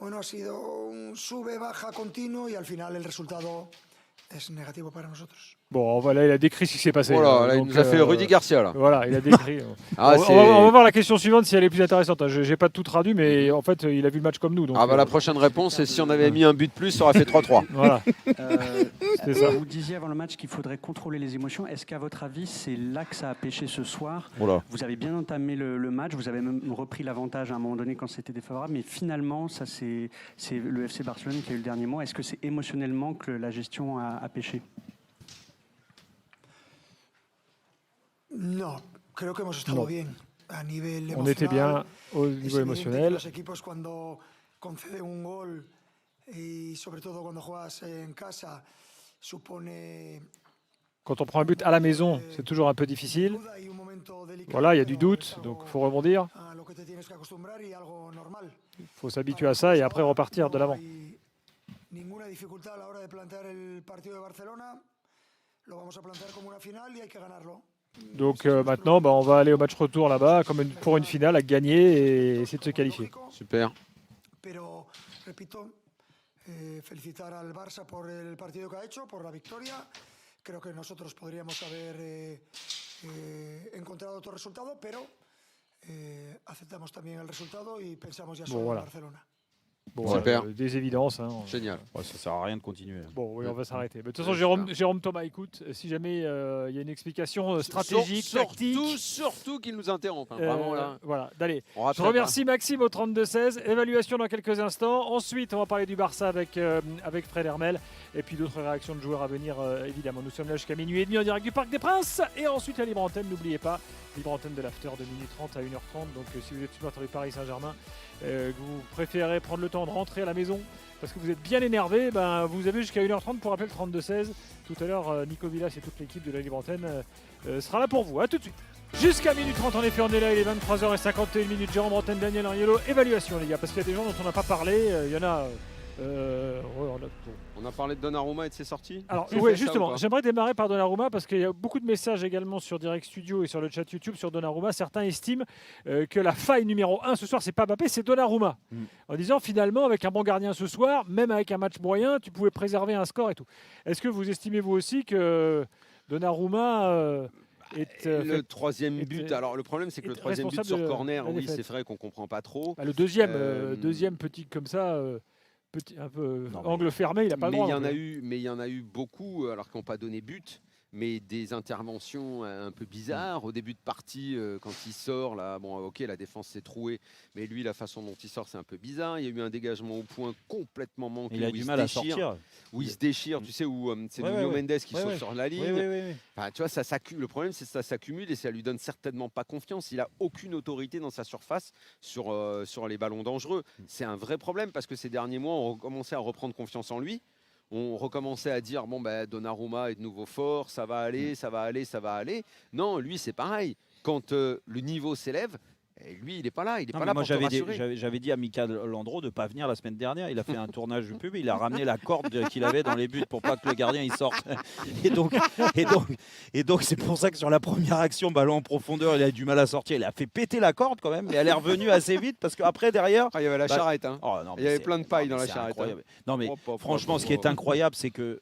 Bueno, ha sido un sube-baja continuo y al final el resultado es negativo para nosotros. Bon, voilà, il a décrit ce qui s'est passé. Voilà, là, il nous a fait Rudy Garcia. Là. Voilà, il a décrit. On va voir la question suivante si elle est plus intéressante. Je n'ai pas tout traduit, mais en fait, il a vu le match comme nous. Donc, la prochaine réponse, c'est si on avait mis un but de plus, ça aurait fait 3-3. Voilà. C'est ça. Vous disiez avant le match qu'il faudrait contrôler les émotions. Est-ce qu'à votre avis, c'est là que ça a pêché ce soir? Vous avez bien entamé le match, vous avez même repris l'avantage à un moment donné quand c'était défavorable, mais finalement, ça c'est le FC Barcelone qui a eu le dernier mot. Est-ce que c'est émotionnellement que la gestion a pêché? No, creo que hemos estado bien a nivel emocional. On était bien au niveau émotionnel. Los equipos cuando conceden un gol y sobre todo cuando juegas en casa supone. Quand on prend un but à la maison, c'est toujours un peu difficile. Voilà, il y a du doute, donc il faut rebondir. Il faut s'habituer à ça et après repartir de l'avant. Ninguna dificultad a la hora de plantear el partido de Barcelona. Lo vamos a plantear como una final y hay que ganarlo. Donc maintenant, on va aller au match retour là-bas pour une finale à gagner et essayer de se qualifier. Super. Pero, repito, felicitar al Barça por el partido que ha hecho, por la victoria. Creo que nosotros podríamos haber encontrado otro resultado, pero aceptamos también el resultado y pensamos ya solo en Barcelona. Bon, des évidences. Hein. Génial. Ouais, ça sert à rien de continuer. Bon, oui, on va s'arrêter. De toute façon, Jérôme Thomas, écoute, si jamais il y a une explication stratégique, tactique... Surtout qu'il nous interrompt. Hein, vraiment, là. Voilà, allez. Je remercie Maxime au 32-16. Évaluation dans quelques instants. Ensuite, on va parler du Barça avec Fred Hermel. Et puis d'autres réactions de joueurs à venir, évidemment. Nous sommes là jusqu'à minuit et demi en direct du Parc des Princes. Et ensuite, la libre antenne, n'oubliez pas, libre antenne de l'after de 12h30 à 1h30. Donc, si vous êtes supporter du Paris Saint-Germain, que vous préférez prendre le temps de rentrer à la maison parce que vous êtes bien énervé, vous avez jusqu'à 1h30 pour appeler le 32-16. Tout à l'heure, Nico Villas et toute l'équipe de la libre antenne sera là pour vous. A tout de suite. Jusqu'à minuit 30, en effet, on est là, il est 23h51. Jérôme Bretagne, Daniel Ariello, évaluation, les gars, parce qu'il y a des gens dont on n'a pas parlé. Il y en a. On a parlé de Donnarumma et de ses sorties. Alors oui, justement, j'aimerais démarrer par Donnarumma parce qu'il y a beaucoup de messages également sur Direct Studio et sur le chat YouTube sur Donnarumma. Certains estiment que la faille numéro 1 ce soir, c'est pas Mbappé, c'est Donnarumma. En disant finalement, avec un bon gardien ce soir, même avec un match moyen, tu pouvais préserver un score et tout. Est-ce que vous estimez vous aussi que Donnarumma Le troisième but, alors le problème c'est que le troisième but sur corner, oui c'est vrai qu'on comprend pas trop. Le deuxième petit comme ça, un peu angle fermé, il n'a pas le droit. Mais il y en a eu beaucoup alors qu'ils n'ont pas donné but. Mais des interventions un peu bizarres. Au début de partie, quand il sort, là, bon, ok, la défense s'est trouée, mais lui, la façon dont il sort, c'est un peu bizarre. Il y a eu un dégagement au point complètement manqué. Il a du mal à sortir. Où il se déchire, tu sais, où c'est Nuno Mendes qui saute sur la ligne. Enfin, tu vois, le problème, c'est que ça s'accumule et ça lui donne certainement pas confiance. Il a aucune autorité dans sa surface sur les ballons dangereux. C'est un vrai problème parce que ces derniers mois, on commençait à reprendre confiance en lui. On recommençait à dire bon ben Donnarumma est de nouveau fort, ça va aller, ça va aller, ça va aller. Non, lui c'est pareil. Quand le niveau s'élève, lui il n'est pas là, il est pas là pour te rassurer. J'avais dit à Mika Landreau de ne pas venir la semaine dernière. Il a fait un tournage pub, il a ramené la corde qu'il avait dans les buts pour pas que le gardien il sorte. Et donc c'est pour ça que sur la première action, ballon en profondeur, il a eu du mal à sortir. Il a fait péter la corde quand même, mais elle est revenue assez vite parce qu'après derrière, il y avait la charrette. Hein. Oh, non, il y avait plein de paille dans la charrette. Hein. Non mais franchement, ce qui est incroyable, c'est que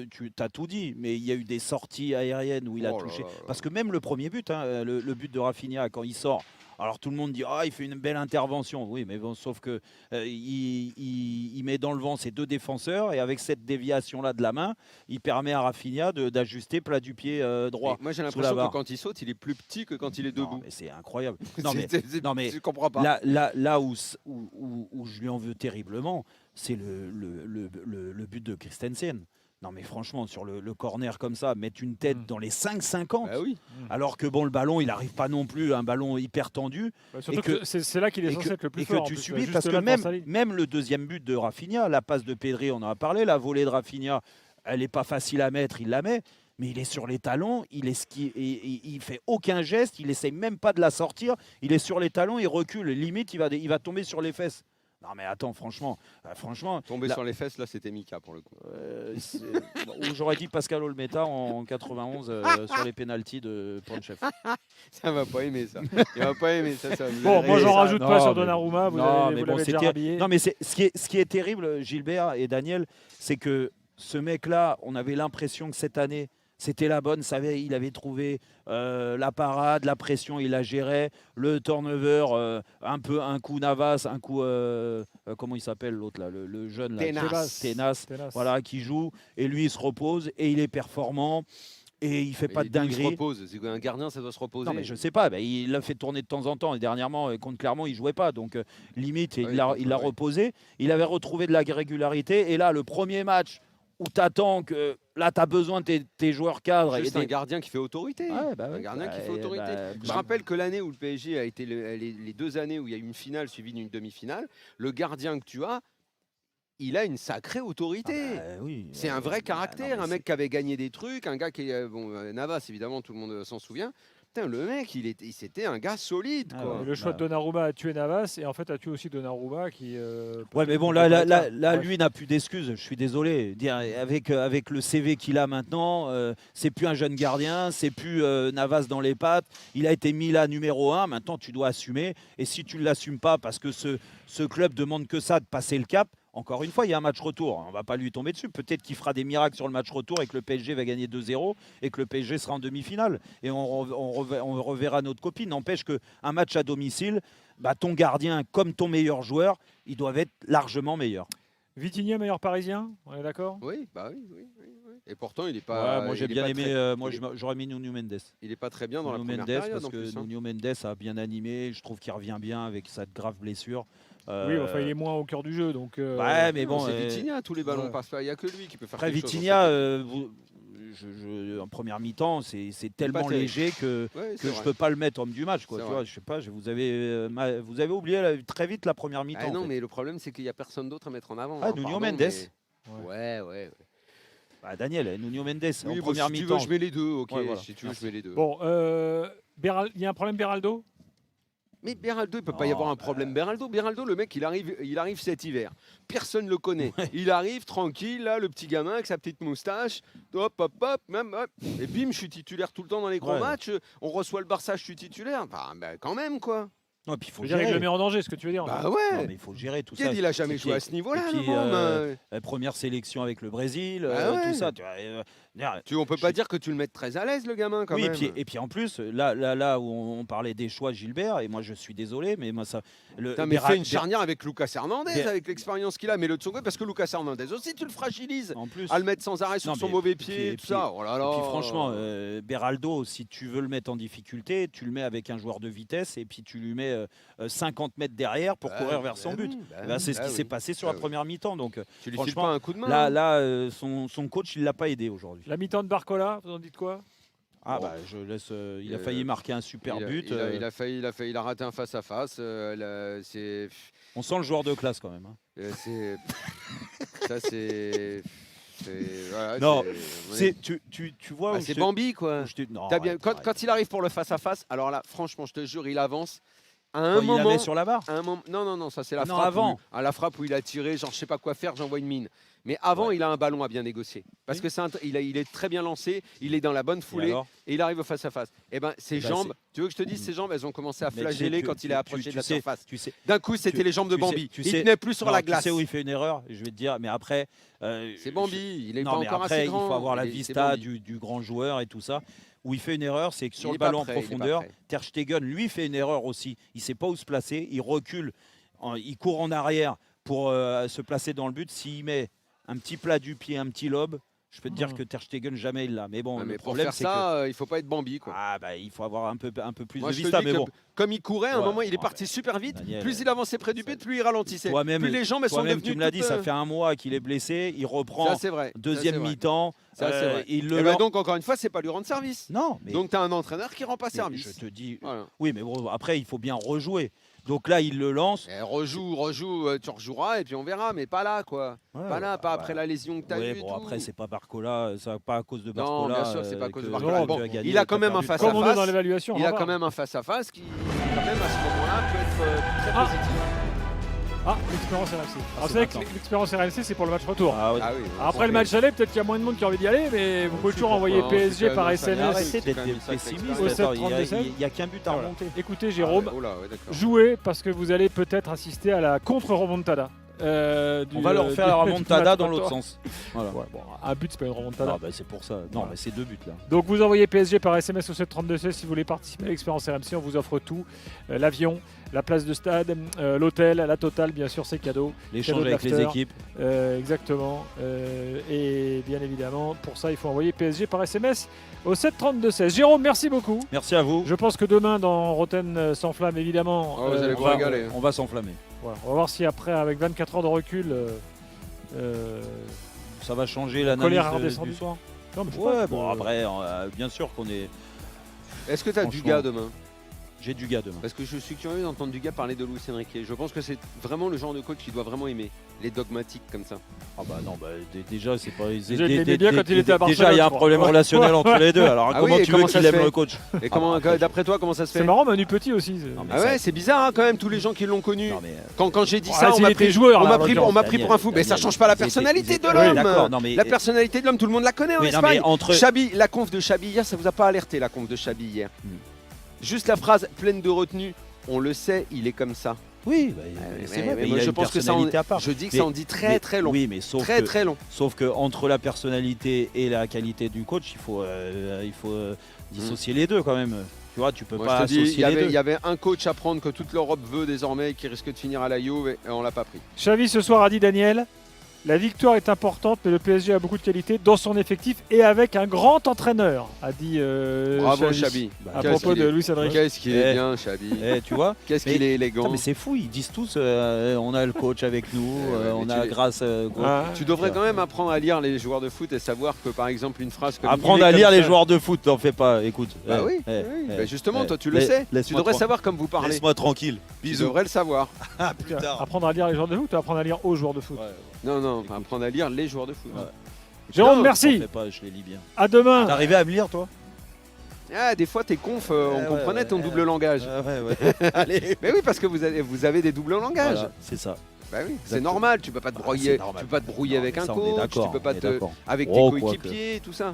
tu as tout dit, mais il y a eu des sorties aériennes où il a touché. Parce que même le premier but, hein, le but de Rafinha quand il sort. Alors tout le monde dit il fait une belle intervention. Oui, mais bon, sauf que il met dans le vent ses deux défenseurs et avec cette déviation là de la main, il permet à Rafinha d'ajuster plat du pied droit. Et moi j'ai l'impression que quand il saute, il est plus petit que quand il est debout. Mais c'est incroyable. Non mais je comprends pas. Là où je lui en veux terriblement, c'est le but de Christensen. Non mais franchement, sur le corner comme ça, mettre une tête dans les 5,50, alors que bon, le ballon, il n'arrive pas non plus, un ballon hyper tendu. Surtout que c'est là qu'il est censé être le plus fort. Et que tu subis, parce que même le deuxième but de Rafinha, la passe de Pedri, on en a parlé, la volée de Rafinha, elle n'est pas facile à mettre, il la met. Mais il est sur les talons, il fait aucun geste, il essaye même pas de la sortir, il est sur les talons, il recule, limite il va tomber sur les fesses. Non mais attends, franchement tomber sur les fesses là, c'était Mika pour le coup. J'aurais dit Pascal Olmeta en 91 sur les pénaltys de Ponchef. Ça va pas aimer ça. Il va pas aimer ça. Bon, moi j'en rajoute pas sur Donnarumma. Vous l'avez déjà rhabillé. Non mais ce qui est terrible, Gilbert et Daniel, c'est que ce mec-là, on avait l'impression que cette année, c'était la bonne, il avait trouvé la parade, la pression, il la gérait, le turnover, un coup Navas, un coup, comment il s'appelle l'autre là, le jeune là, Tenas, voilà, qui joue, et lui il se repose, et il est performant, et il fait pas de dinguerie. Il se repose, c'est un gardien, ça doit se reposer. Non mais je sais pas, il l'a fait tourner de temps en temps, et dernièrement, contre Clermont, il jouait pas, donc limite, il l'a reposé, il avait retrouvé de la régularité, et là, le premier match, où tu attends que là tu as besoin de tes joueurs cadres. C'est un gardien qui fait autorité. Un gardien qui fait autorité. Je rappelle que l'année où le PSG a été les 2 années où il y a eu une finale suivie d'une demi-finale, le gardien que tu as, il a une sacrée autorité. C'est un vrai caractère, un mec qui avait gagné des trucs, un gars qui est Navas évidemment, tout le monde s'en souvient. Putain, le mec, c'était un gars solide. Le choix de Donnarumma a tué Navas et en fait a tué aussi Donnarumma qui. Ouais, mais bon, là lui n'a plus d'excuses. Je suis désolé. Avec le CV qu'il a maintenant, c'est plus un jeune gardien, c'est plus Navas dans les pattes. Il a été mis là numéro 1. Maintenant, tu dois assumer. Et si tu ne l'assumes pas parce que ce club demande que ça, de passer le cap. Encore une fois, il y a un match retour. On ne va pas lui tomber dessus. Peut-être qu'il fera des miracles sur le match retour et que le PSG va gagner 2-0 et que le PSG sera en demi-finale. Et on reverra notre copie. N'empêche qu'un match à domicile, ton gardien comme ton meilleur joueur, ils doivent être largement meilleurs. Vitinha, meilleur parisien, on est d'accord ? Oui. Et pourtant, il n'est pas. Moi, j'ai bien aimé. J'aurais mis Nuno Mendes. Il n'est pas très bien dans la première période. Parce que Nuno Mendes a bien animé. Je trouve qu'il revient bien avec cette grave blessure. Oui, il est moins au cœur du jeu. Donc, ouais, mais bon. C'est Vitinha, tous les ballons passent pas. Il n'y a que lui qui peut faire quelque chose. Après, Vitinha, en première mi-temps, c'est tellement léger que je ne peux pas le mettre homme du match. Quoi. Tu vois, je sais pas, vous avez oublié très vite la première mi-temps. Non, mais le problème, c'est qu'il n'y a personne d'autre à mettre en avant. Nuno Mendes. Ouais. Daniel, Nuno Mendes, en première mi-temps. Si tu veux, je mets les deux. Ok, si tu veux, je mets les deux. Bon, il y a un problème, Beraldo ? Mais Beraldo, il ne peut pas y avoir un problème. Beraldo, le mec, il arrive cet hiver. Personne ne le connaît. Il arrive tranquille, là, le petit gamin avec sa petite moustache. Hop. Et bim, je suis titulaire tout le temps dans les gros matchs. On reçoit le Barça, je suis titulaire. Enfin, quand même, quoi. Non, puis il faut Je veux dire, il gérer. le met en danger, ce que tu veux dire. Bah Non, ouais. mais il faut gérer tout Qui ça. a dit il a jamais Et joué puis- à ce niveau-là, et puis, le môme, la première sélection avec le Brésil, Bah ouais. tout ça. On peut pas dire que tu le mettes très à l'aise, le gamin, quand Oui, même. et puis en plus, là où on parlait des choix de Gilbert, et moi je suis désolé, mais moi ça. Putain, mais fais une charnière avec Lucas Hernandez, avec l'expérience qu'il a, mais le Tsongo, parce que Lucas Hernandez aussi, tu le fragilises. En plus, à le mettre sans arrêt sur Non, son mais- mauvais et pied, puis- tout ça. Oh là là. Et puis franchement, Beraldo, si tu veux le mettre en difficulté, tu le mets avec un joueur de vitesse et puis tu lui mets 50 mètres derrière pour courir vers son but. C'est ce qui s'est passé sur la première mi-temps. Donc, tu lui files franchement, pas un coup de main. Là, son coach, il l'a pas aidé aujourd'hui. La mi-temps de Barcola, vous en dites quoi? Ah bah, je laisse. Il a failli marquer un super but. Il a raté un face à face. On sent le joueur de classe quand même. Ça c'est. Voilà, Non, tu vois. C'est Bambi quoi. Non, T'as bien, arrête. quand il arrive pour le face à face, alors là, franchement, je te jure, il avance. À un Quand il moment, avait sur la barre. Non, ça c'est la Non, frappe. avant. La frappe où il a tiré, genre je sais pas quoi faire, j'envoie une mine. Mais avant, il a un ballon à bien négocier. Parce que il est très bien lancé, il est dans la bonne foulée et il arrive au face-à-face. Et ben ses jambes, tu veux que je te dise, ses jambes, elles ont commencé à flageller quand il est approché de la surface. D'un coup, c'était les jambes de Bambi. Il tenait plus sur la glace. Tu sais où il fait une erreur, je vais te dire, mais après. C'est Bambi, il est non, pas mais encore après, assez grand. Il faut avoir la C'est vista Bambi. du grand joueur et tout ça. Où il fait une erreur, c'est que sur Il le est pas ballon en prêt, il est pas profondeur, prêt. Ter Stegen, lui, fait une erreur aussi. Il ne sait pas où se placer, il recule, il court en arrière pour se placer dans le but. S'il met un petit plat du pied, un petit lobe, je peux te dire que Ter Stegen, jamais il l'a. Mais bon, Ouais, le mais pour problème, faire c'est ça, il faut pas être Bambi quoi. il faut avoir un peu plus Moi, de je te vista. dis Mais que bon, comme il courait, à un Ouais, moment, il est bon, parti super vite. Daniel, Plus il avançait près du but, plus il ralentissait. toi-même, Plus les jambes elles sont toi-même, devenues tu me l'as dit, toutes, ça fait un mois qu'il est blessé. Il reprend Ça, c'est vrai. deuxième Ça, c'est vrai. mi-temps. Ça, c'est vrai. Il Et le ben donc encore une fois, c'est pas lui rendre service. Non, mais Donc tu as un entraîneur qui rend pas mais service. je te dis, Voilà. oui, mais bon, après, il faut bien rejouer. Donc là, il le lance. Rejoue, tu rejoueras et puis on verra, mais pas là quoi. Pas là, pas après la lésion que tu as Oui, eue. et bon, tout. après, c'est pas Barcola, ça, pas à cause de Non, Barcola. bien sûr, c'est pas à cause de que- Barcola. que Bon, tu as gagné il a ou quand t'as même un perdu. face Comme à on est dans face. l'évaluation. Il a on va quand voir. même un face à face qui, quand même, à ce moment-là, peut être très positif. Ah, l'expérience RMC. Alors, c'est vous savez que maintenant. l'expérience RMC, c'est pour le match retour. Ah, oui. Ah oui. Après le match aller, peut-être qu'il y a moins de monde qui a envie d'y aller, mais vous pouvez toujours envoyer pourquoi, hein, PSG c'est par quand même ça. SMS. Arrêtez C'est quand d'être même ça, pessimiste. Au Attends, 7-32-16. Il n'y a qu'un but à Voilà. remonter. Écoutez, Jérôme, Oh là, ouais, d'accord. jouez parce que vous allez peut-être assister à la contre-remontada. On va leur faire la remontada dans l'autre sens. Voilà. Ouais, bon, un but, c'est pas une remontada. Non, bah, c'est pour ça. Non, mais c'est deux buts là. Donc vous envoyez PSG par SMS au 732-16 si vous voulez participer à l'expérience RMC. On vous offre tout. L'avion, la place de stade, l'hôtel, la totale, bien sûr, c'est cadeau. L'échange Cadeau de avec les l'after. équipes. Exactement. Et bien évidemment, pour ça, il faut envoyer PSG par SMS au 732-16. Jérôme, merci beaucoup. Merci à vous. Je pense que demain, dans Rotten sans flamme, évidemment, Oh, vous allez on vous va- régaler. On va s'enflammer. voilà, on va voir si après, avec 24 heures de recul, Ça va changer la colère a l'analyse redescendu. du soir. Non, mais je sais Ouais, pas, bon, après, bien sûr qu'on est. Est-ce que tu as du Franchement. gars demain? J'ai du gars demain. Parce que je suis curieux d'entendre du gars parler de Luis Enrique. Je pense que c'est vraiment le genre de coach qu'il doit vraiment aimer. Les dogmatiques comme ça. Ah bah non, bah, déjà, c'est pas. Déjà, il l'aimait bien quand il était à Déjà, il y a un Barcelone, problème je crois. relationnel entre les deux. Alors, Ah comment oui, et tu veux comment ça qu'il se aime fait le coach? Et comment, bah, d'après toi, comment ça se fait? C'est marrant, Manu Petit aussi. Non, mais Ah ouais, c'est bizarre hein, quand même, tous les gens qui l'ont connu. Non, mais, Quand j'ai dit Bon, ça, là, on s'il m'a était pris, joueur, on là, m'a en pris, l'occurrence, pour un fou. Mais ça change pas la personnalité de Oui, l'homme. d'accord, non, mais- La personnalité de l'homme, tout le monde la connaît en Oui, non, mais Espagne. entre- Xabi, la conf de Xabi hier, ça vous a pas alerté la conf de Xabi hier? Juste la phrase pleine de retenue. On le sait, il est comme ça. Oui, bah, c'est vrai, mais moi, il a je une pense que ça en, personnalité à part. je dis que Mais- ça en dit très mais- très long. Oui, mais sauf Très que, très long. sauf que entre la personnalité et la qualité du coach, il faut dissocier les deux quand même. Tu vois, tu peux Moi, pas je te dis, associer les il deux. y avait un coach à prendre que toute l'Europe veut désormais, qui risque de finir à la Juve, et on l'a pas pris. Xavi ce soir a dit Daniel, la victoire est importante, mais le PSG a beaucoup de qualité dans son effectif et avec un grand entraîneur, a dit Bravo Xavi, Xabi. à Qu'est-ce propos qu'il de est- Luis Enrique. Qu'est-ce qu'il Eh. est bien, Xabi. Tu vois, Qu'est-ce mais- qu'il est élégant. Putain, mais c'est fou, ils disent tous on a le coach avec nous, mais on tu a les- grâce. Ah. Tu devrais quand même apprendre à lire les joueurs de foot et savoir que par exemple une phrase comme Apprendre il est à lire comme les ça- joueurs de foot, t'en fais pas, écoute. Bah oui, Bah justement, toi tu le sais. Tu devrais savoir comme vous parlez. Laisse-moi tranquille. Tu Bisous. devrais le savoir. Ah, plus tard. Apprendre à lire les joueurs de foot ou apprendre à lire aux joueurs de foot. Non, enfin, apprendre à lire les joueurs de foot. Ouais. Jérôme, Non, merci. T'en fais pas, je les lis bien. À demain. T'es arrivé à me lire, toi? Ah, des fois tes confs, on Ouais, comprenait ouais, ton ouais. double langage. Ouais. Allez. Mais oui, parce que vous avez des doubles langages. Voilà, c'est ça. Bah oui, c'est Exactement. normal. Tu peux pas te Ah, brouiller, c'est normal. tu peux pas te brouiller Non, avec mais un ça, on est coach, tu d'accord, peux pas on est te d'accord. avec Oh, tes quoique. coéquipiers, tout ça.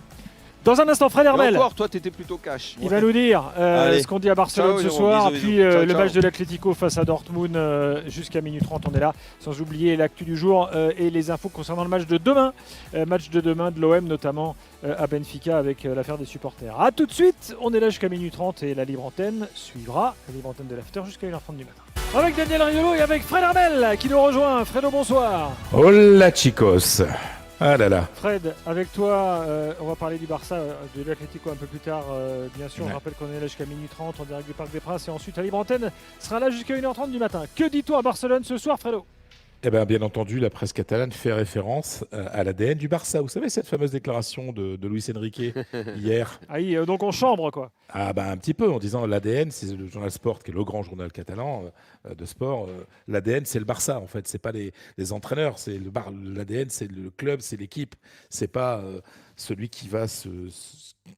Dans un instant, Fred Et Hermel. encore, toi, t'étais plutôt cash. Il va nous dire Allez. ce qu'on dit à Barcelone Ciao, ce Jérôme, soir, bisous, puis bisous. Ciao, le ciao. match de l'Atlético face à Dortmund jusqu'à minuit 30, on est là, sans oublier l'actu du jour et les infos concernant le match de demain, de l'OM notamment à Benfica avec l'affaire des supporters. A tout de suite, on est là jusqu'à minuit 30 et la libre antenne suivra, la libre antenne de l'after jusqu'à 1h30 du matin. Avec Daniel Riolo et avec Fred Hermel qui nous rejoint. Fredo, bonsoir. Hola chicos. Ah là là. Fred, avec toi, on va parler du Barça, de l'Atlético un peu plus tard, bien sûr. Ouais. Je rappelle qu'on est là jusqu'à minuit 30 en direct du Parc des Princes et ensuite la libre antenne sera là jusqu'à 1h30 du matin. Que dis-tu à Barcelone ce soir, Fredo? Eh bien entendu, la presse catalane fait référence à l'ADN du Barça. Vous savez cette fameuse déclaration de Luis Enrique hier? Ah oui, donc on chambre quoi. Ah un petit peu, en disant l'ADN, c'est le journal Sport, qui est le grand journal catalan de sport. L'ADN, c'est le Barça, en fait. C'est pas les entraîneurs. C'est l'ADN, c'est le club, c'est l'équipe. C'est pas celui qui va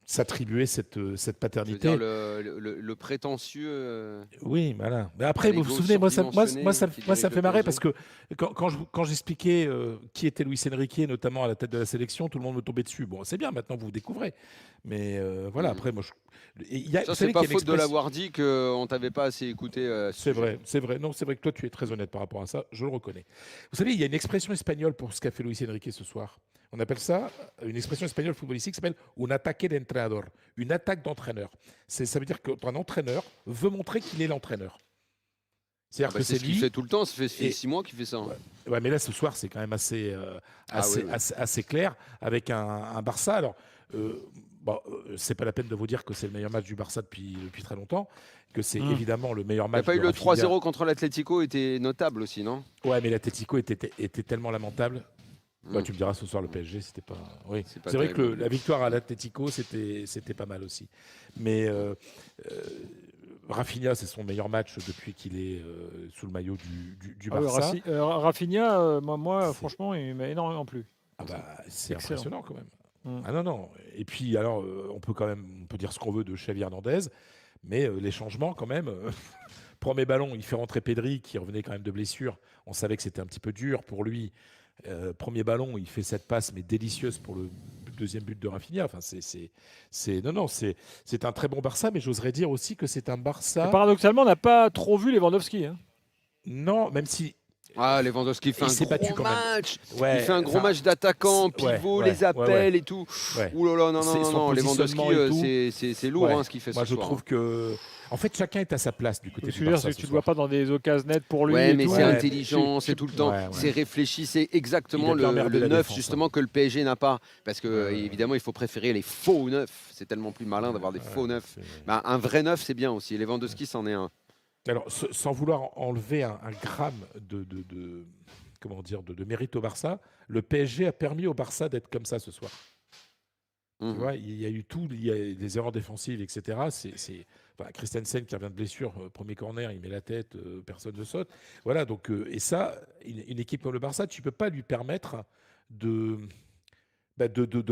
s'attribuer cette paternité. Je veux dire, le prétentieux. Oui, voilà. Mais après, vous vous souvenez, moi, ça me fait marrer parce que quand j'expliquais qui était Luis Enrique, notamment à la tête de la sélection, tout le monde me tombait dessus. Bon, c'est bien, maintenant vous vous découvrez. Mais voilà, après, moi, ça, c'est pas faute de l'avoir dit qu'on t'avait pas assez écouté. C'est vrai. Non, c'est vrai que toi, tu es très honnête par rapport à ça. Je le reconnais. Vous savez, il y a une expression espagnole pour ce qu'a fait Luis Enrique ce soir. On appelle ça, une expression espagnole footballistique qui s'appelle un ataque d'entrenador, une attaque d'entraîneur. Ça veut dire qu'un entraîneur veut montrer qu'il est l'entraîneur. C'est-à-dire que c'est ce qu'il fait tout le temps, ça fait 6 mois qu'il fait ça. Ouais, mais là, ce soir, c'est quand même assez clair avec un Barça. Alors, c'est pas la peine de vous dire que c'est le meilleur match du Barça depuis très longtemps, que c'est évidemment le meilleur match. Il n'y a pas eu le 3-0 contre l'Atlético, était notable aussi, non? Ouais, mais l'Atlético était tellement lamentable. Tu me diras ce soir le PSG, c'était pas. Oui, c'est vrai que la victoire à l'Atlético, c'était pas mal aussi. Mais Rafinha, c'est son meilleur match depuis qu'il est sous le maillot du Barça. Rafinha, moi franchement, il m'a énormément plu. C'est impressionnant quand même. Ah non. Et puis alors, on peut dire ce qu'on veut de Xavi Hernandez, mais les changements quand même. Premier ballon, il fait rentrer Pedri qui revenait quand même de blessure. On savait que c'était un petit peu dur pour lui. Premier ballon, il fait cette passe mais délicieuse pour le deuxième but de Rafinha. Enfin, c'est un très bon Barça, mais j'oserais dire aussi que c'est un Barça. Et paradoxalement, on n'a pas trop vu Lewandowski. Hein. Non, même si. Lewandowski fait un gros match. Ouais, il fait un gros match d'attaquant, pivot, les appels et tout. Ouh là là, non. Lewandowski, c'est lourd ce qu'il fait ce soir. Moi, je trouve que. En fait, chacun est à sa place du côté du Barça. Tu ne le vois pas dans des occasions nettes pour lui. Ouais, mais c'est intelligent, c'est tout le temps. C'est réfléchi, c'est exactement le neuf justement que le PSG n'a pas. Parce que évidemment, il faut préférer les faux neufs. C'est tellement plus malin d'avoir des faux neufs. Un vrai neuf, c'est bien aussi. Lewandowski, c'en est un. Alors, sans vouloir enlever un gramme de mérite au Barça, le PSG a permis au Barça d'être comme ça ce soir. Tu vois, il y a eu tout, il y a des erreurs défensives, etc. Christensen qui revient de blessure, premier corner, il met la tête, personne ne saute. Voilà, donc, et ça, une équipe comme le Barça, tu ne peux pas lui permettre de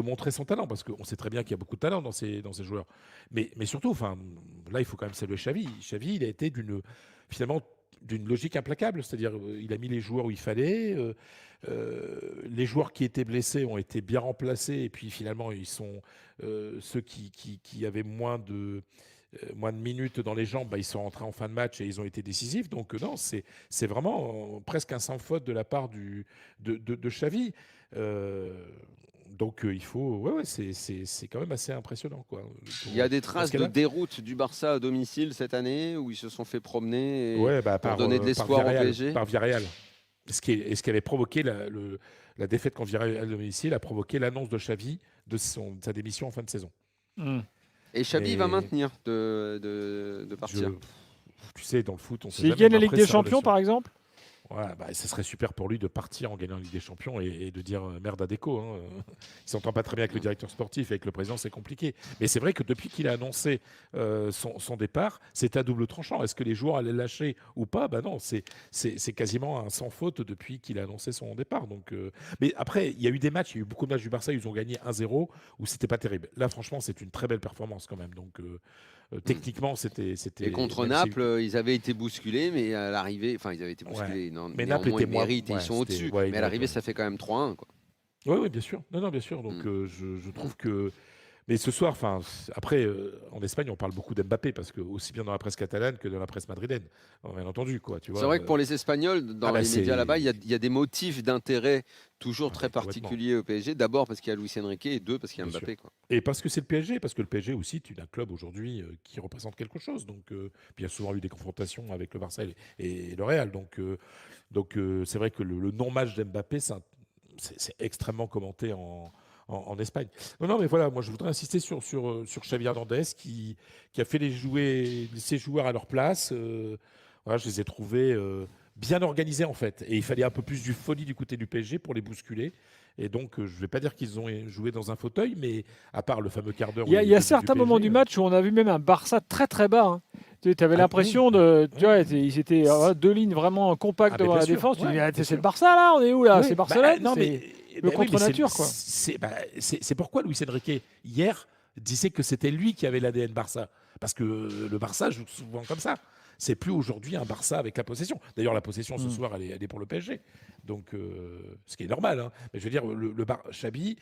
montrer son talent, parce qu'on sait très bien qu'il y a beaucoup de talent dans ces joueurs. Mais surtout, là, il faut quand même saluer Xavi. Xavi, il a été finalement d'une logique implacable, c'est-à-dire il a mis les joueurs où il fallait, les joueurs qui étaient blessés ont été bien remplacés, et puis finalement, ils sont ceux qui avaient moins de minutes dans les jambes, ils sont rentrés en fin de match et ils ont été décisifs. Donc non, c'est vraiment presque un sans faute de la part de Xavi. Donc il faut, c'est quand même assez impressionnant, quoi. Il y a des traces de déroute du Barça à domicile cette année où ils se sont fait promener pour donner de l'espoir au PSG. Par Villarreal. Ce qui avait provoqué la défaite contre Villarreal à domicile a provoqué l'annonce de Xavi de sa démission en fin de saison. Et Xavi va maintenir de partir. Tu sais, dans le foot, on sait jamais. S'il gagne la Ligue des Champions, par exemple. Ouais, ce serait super pour lui de partir en gagnant la Ligue des Champions et de dire merde à Deco. Il ne s'entend pas très bien avec le directeur sportif, avec le président, c'est compliqué. Mais c'est vrai que depuis qu'il a annoncé son départ, c'est à double tranchant. Est-ce que les joueurs allaient lâcher ou pas ? Non, c'est quasiment un sans faute depuis qu'il a annoncé son départ. Donc, mais après, il y a eu des matchs, il y a eu beaucoup de matchs du Barça, ils ont gagné 1-0 où c'était pas terrible. Là, franchement, c'est une très belle performance quand même. Donc, techniquement, c'était. Et contre Naples, ils avaient été bousculés, mais à l'arrivée, ils avaient été bousculés. Ouais. Mais Naples était moins. Ils sont au-dessus. Mais à l'arrivée, ça fait quand même 3-1. Oui, bien sûr. Non, bien sûr. Donc, je trouve que. Mais ce soir, après, en Espagne, on parle beaucoup d'Mbappé, parce que aussi bien dans la presse catalane que dans la presse madrilène, bien entendu. Tu vois, c'est vrai que pour les Espagnols, dans les médias là-bas, il y a des motifs d'intérêt toujours très particuliers au PSG. D'abord parce qu'il y a Luis Enrique, et deux parce qu'il y a Mbappé. Quoi. Et parce que c'est le PSG, parce que le PSG aussi est un club aujourd'hui qui représente quelque chose. Donc, il y a souvent eu des confrontations avec le Barça et le Real. Donc c'est vrai que le non-match d'Mbappé, c'est extrêmement commenté en Espagne. Non, mais voilà, moi je voudrais insister sur Xavi Hernandez qui a fait ses joueurs à leur place. Voilà, je les ai trouvés bien organisés en fait. Et il fallait un peu plus de folie du côté du PSG pour les bousculer. Et donc, je ne vais pas dire qu'ils ont joué dans un fauteuil, mais à part le fameux quart d'heure. Il y a certains moments du match où on a vu même un Barça très très bas. Hein. Tu avais l'impression ils étaient deux lignes vraiment compactes devant la défense. Tu dis, c'est le Barça là, on est où là? C'est Barcelone. Le contre-nature, quoi. C'est pourquoi Luis Enrique, hier, disait que c'était lui qui avait l'ADN Barça. Parce que le Barça joue souvent comme ça. C'est plus aujourd'hui un Barça avec la possession. D'ailleurs, la possession ce soir, elle est pour le PSG. Donc, ce qui est normal. Hein. Mais je veux dire, Xavi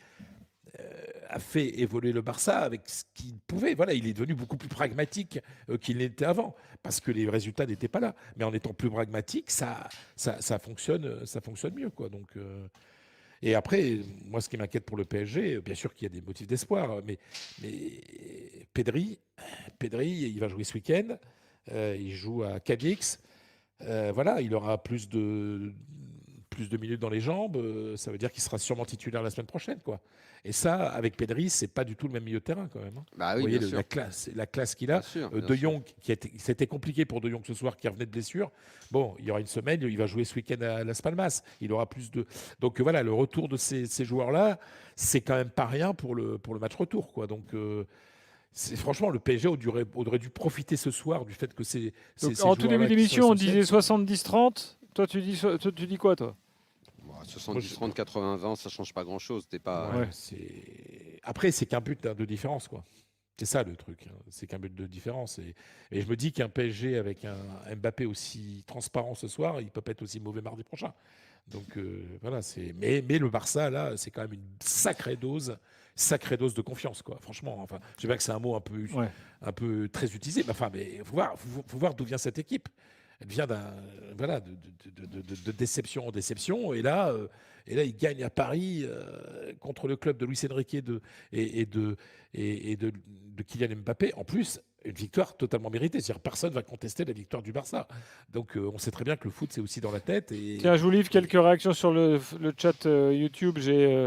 a fait évoluer le Barça avec ce qu'il pouvait. Voilà, il est devenu beaucoup plus pragmatique qu'il n'était avant, parce que les résultats n'étaient pas là. Mais en étant plus pragmatique, ça fonctionne mieux, quoi. Donc, et après, moi, ce qui m'inquiète pour le PSG, bien sûr qu'il y a des motifs d'espoir, mais Pedri, il va jouer ce week-end. Il joue à Cadix. Voilà, il aura plus de minutes dans les jambes. Ça veut dire qu'il sera sûrement titulaire la semaine prochaine, quoi. Et ça, avec Pedri, c'est pas du tout le même milieu de terrain, quand même. Hein. Bah oui, vous voyez la classe qu'il a. De Jong, c'était compliqué pour De Jong ce soir, qui revenait de blessure. Bon, il y aura une semaine, il va jouer ce week-end à Las Palmas. Il aura plus de. Donc voilà, le retour de ces joueurs-là, c'est quand même pas rien pour le match retour, quoi. Donc. Franchement, le PSG aurait dû profiter ce soir du fait que c'est. En tout début d'émission, on disait 70-30. Toi, tu dis quoi, toi? 70-30, 80-20, ça change pas grand-chose. Après, c'est qu'un but de différence, quoi. C'est ça le truc. Hein. C'est qu'un but de différence. Et je me dis qu'un PSG avec un Mbappé aussi transparent ce soir, il peut pas être aussi mauvais mardi prochain. Donc voilà. Mais le Barça, là, c'est quand même une sacrée dose de confiance, quoi. Franchement, je sais pas que c'est un mot un peu très utilisé, mais faut voir d'où vient cette équipe. Elle vient de déception en déception, et là, il gagne à Paris contre le club de Luis Enrique et de Kylian Mbappé. En plus, une victoire totalement méritée. C'est-à-dire, personne ne va contester la victoire du Barça. Donc, on sait très bien que le foot, c'est aussi dans la tête. Tiens, je vous livre quelques réactions sur le chat YouTube. J'ai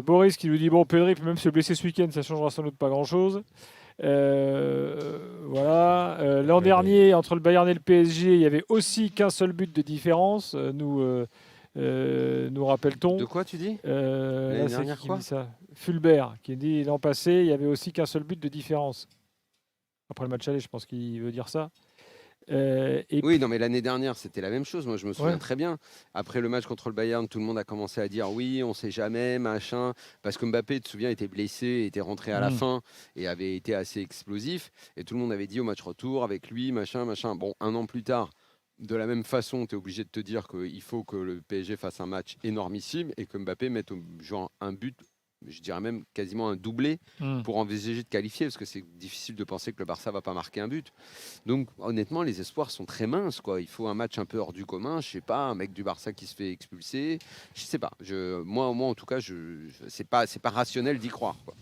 Boris qui nous dit Pedri peut même se blesser ce week-end, ça changera sans doute pas grand-chose. Voilà. L'an dernier, entre le Bayern et le PSG, il y avait aussi qu'un seul but de différence. Nous rappelle-t-on. De quoi tu dis L'année dernière, quoi, Fulbert qui dit l'an passé, il y avait aussi qu'un seul but de différence. Après le match aller, je pense qu'il veut dire ça. Non, mais l'année dernière, c'était la même chose. Moi, je me souviens très bien. Après le match contre le Bayern, tout le monde a commencé à dire oui, on sait jamais, machin. Parce que Mbappé, tu te souviens, était blessé, était rentré à la fin et avait été assez explosif. Et tout le monde avait dit au match retour avec lui, machin. Bon, un an plus tard, de la même façon, tu es obligé de te dire qu'il faut que le PSG fasse un match énormissime et que Mbappé mette genre un but, je dirais même quasiment un doublé pour envisager de qualifier, parce que c'est difficile de penser que le Barça va pas marquer un but. Donc honnêtement, les espoirs sont très minces, quoi. Il faut un match un peu hors du commun, je sais pas, un mec du Barça qui se fait expulser, je sais pas. Moi en tout cas, c'est pas rationnel d'y croire, quoi.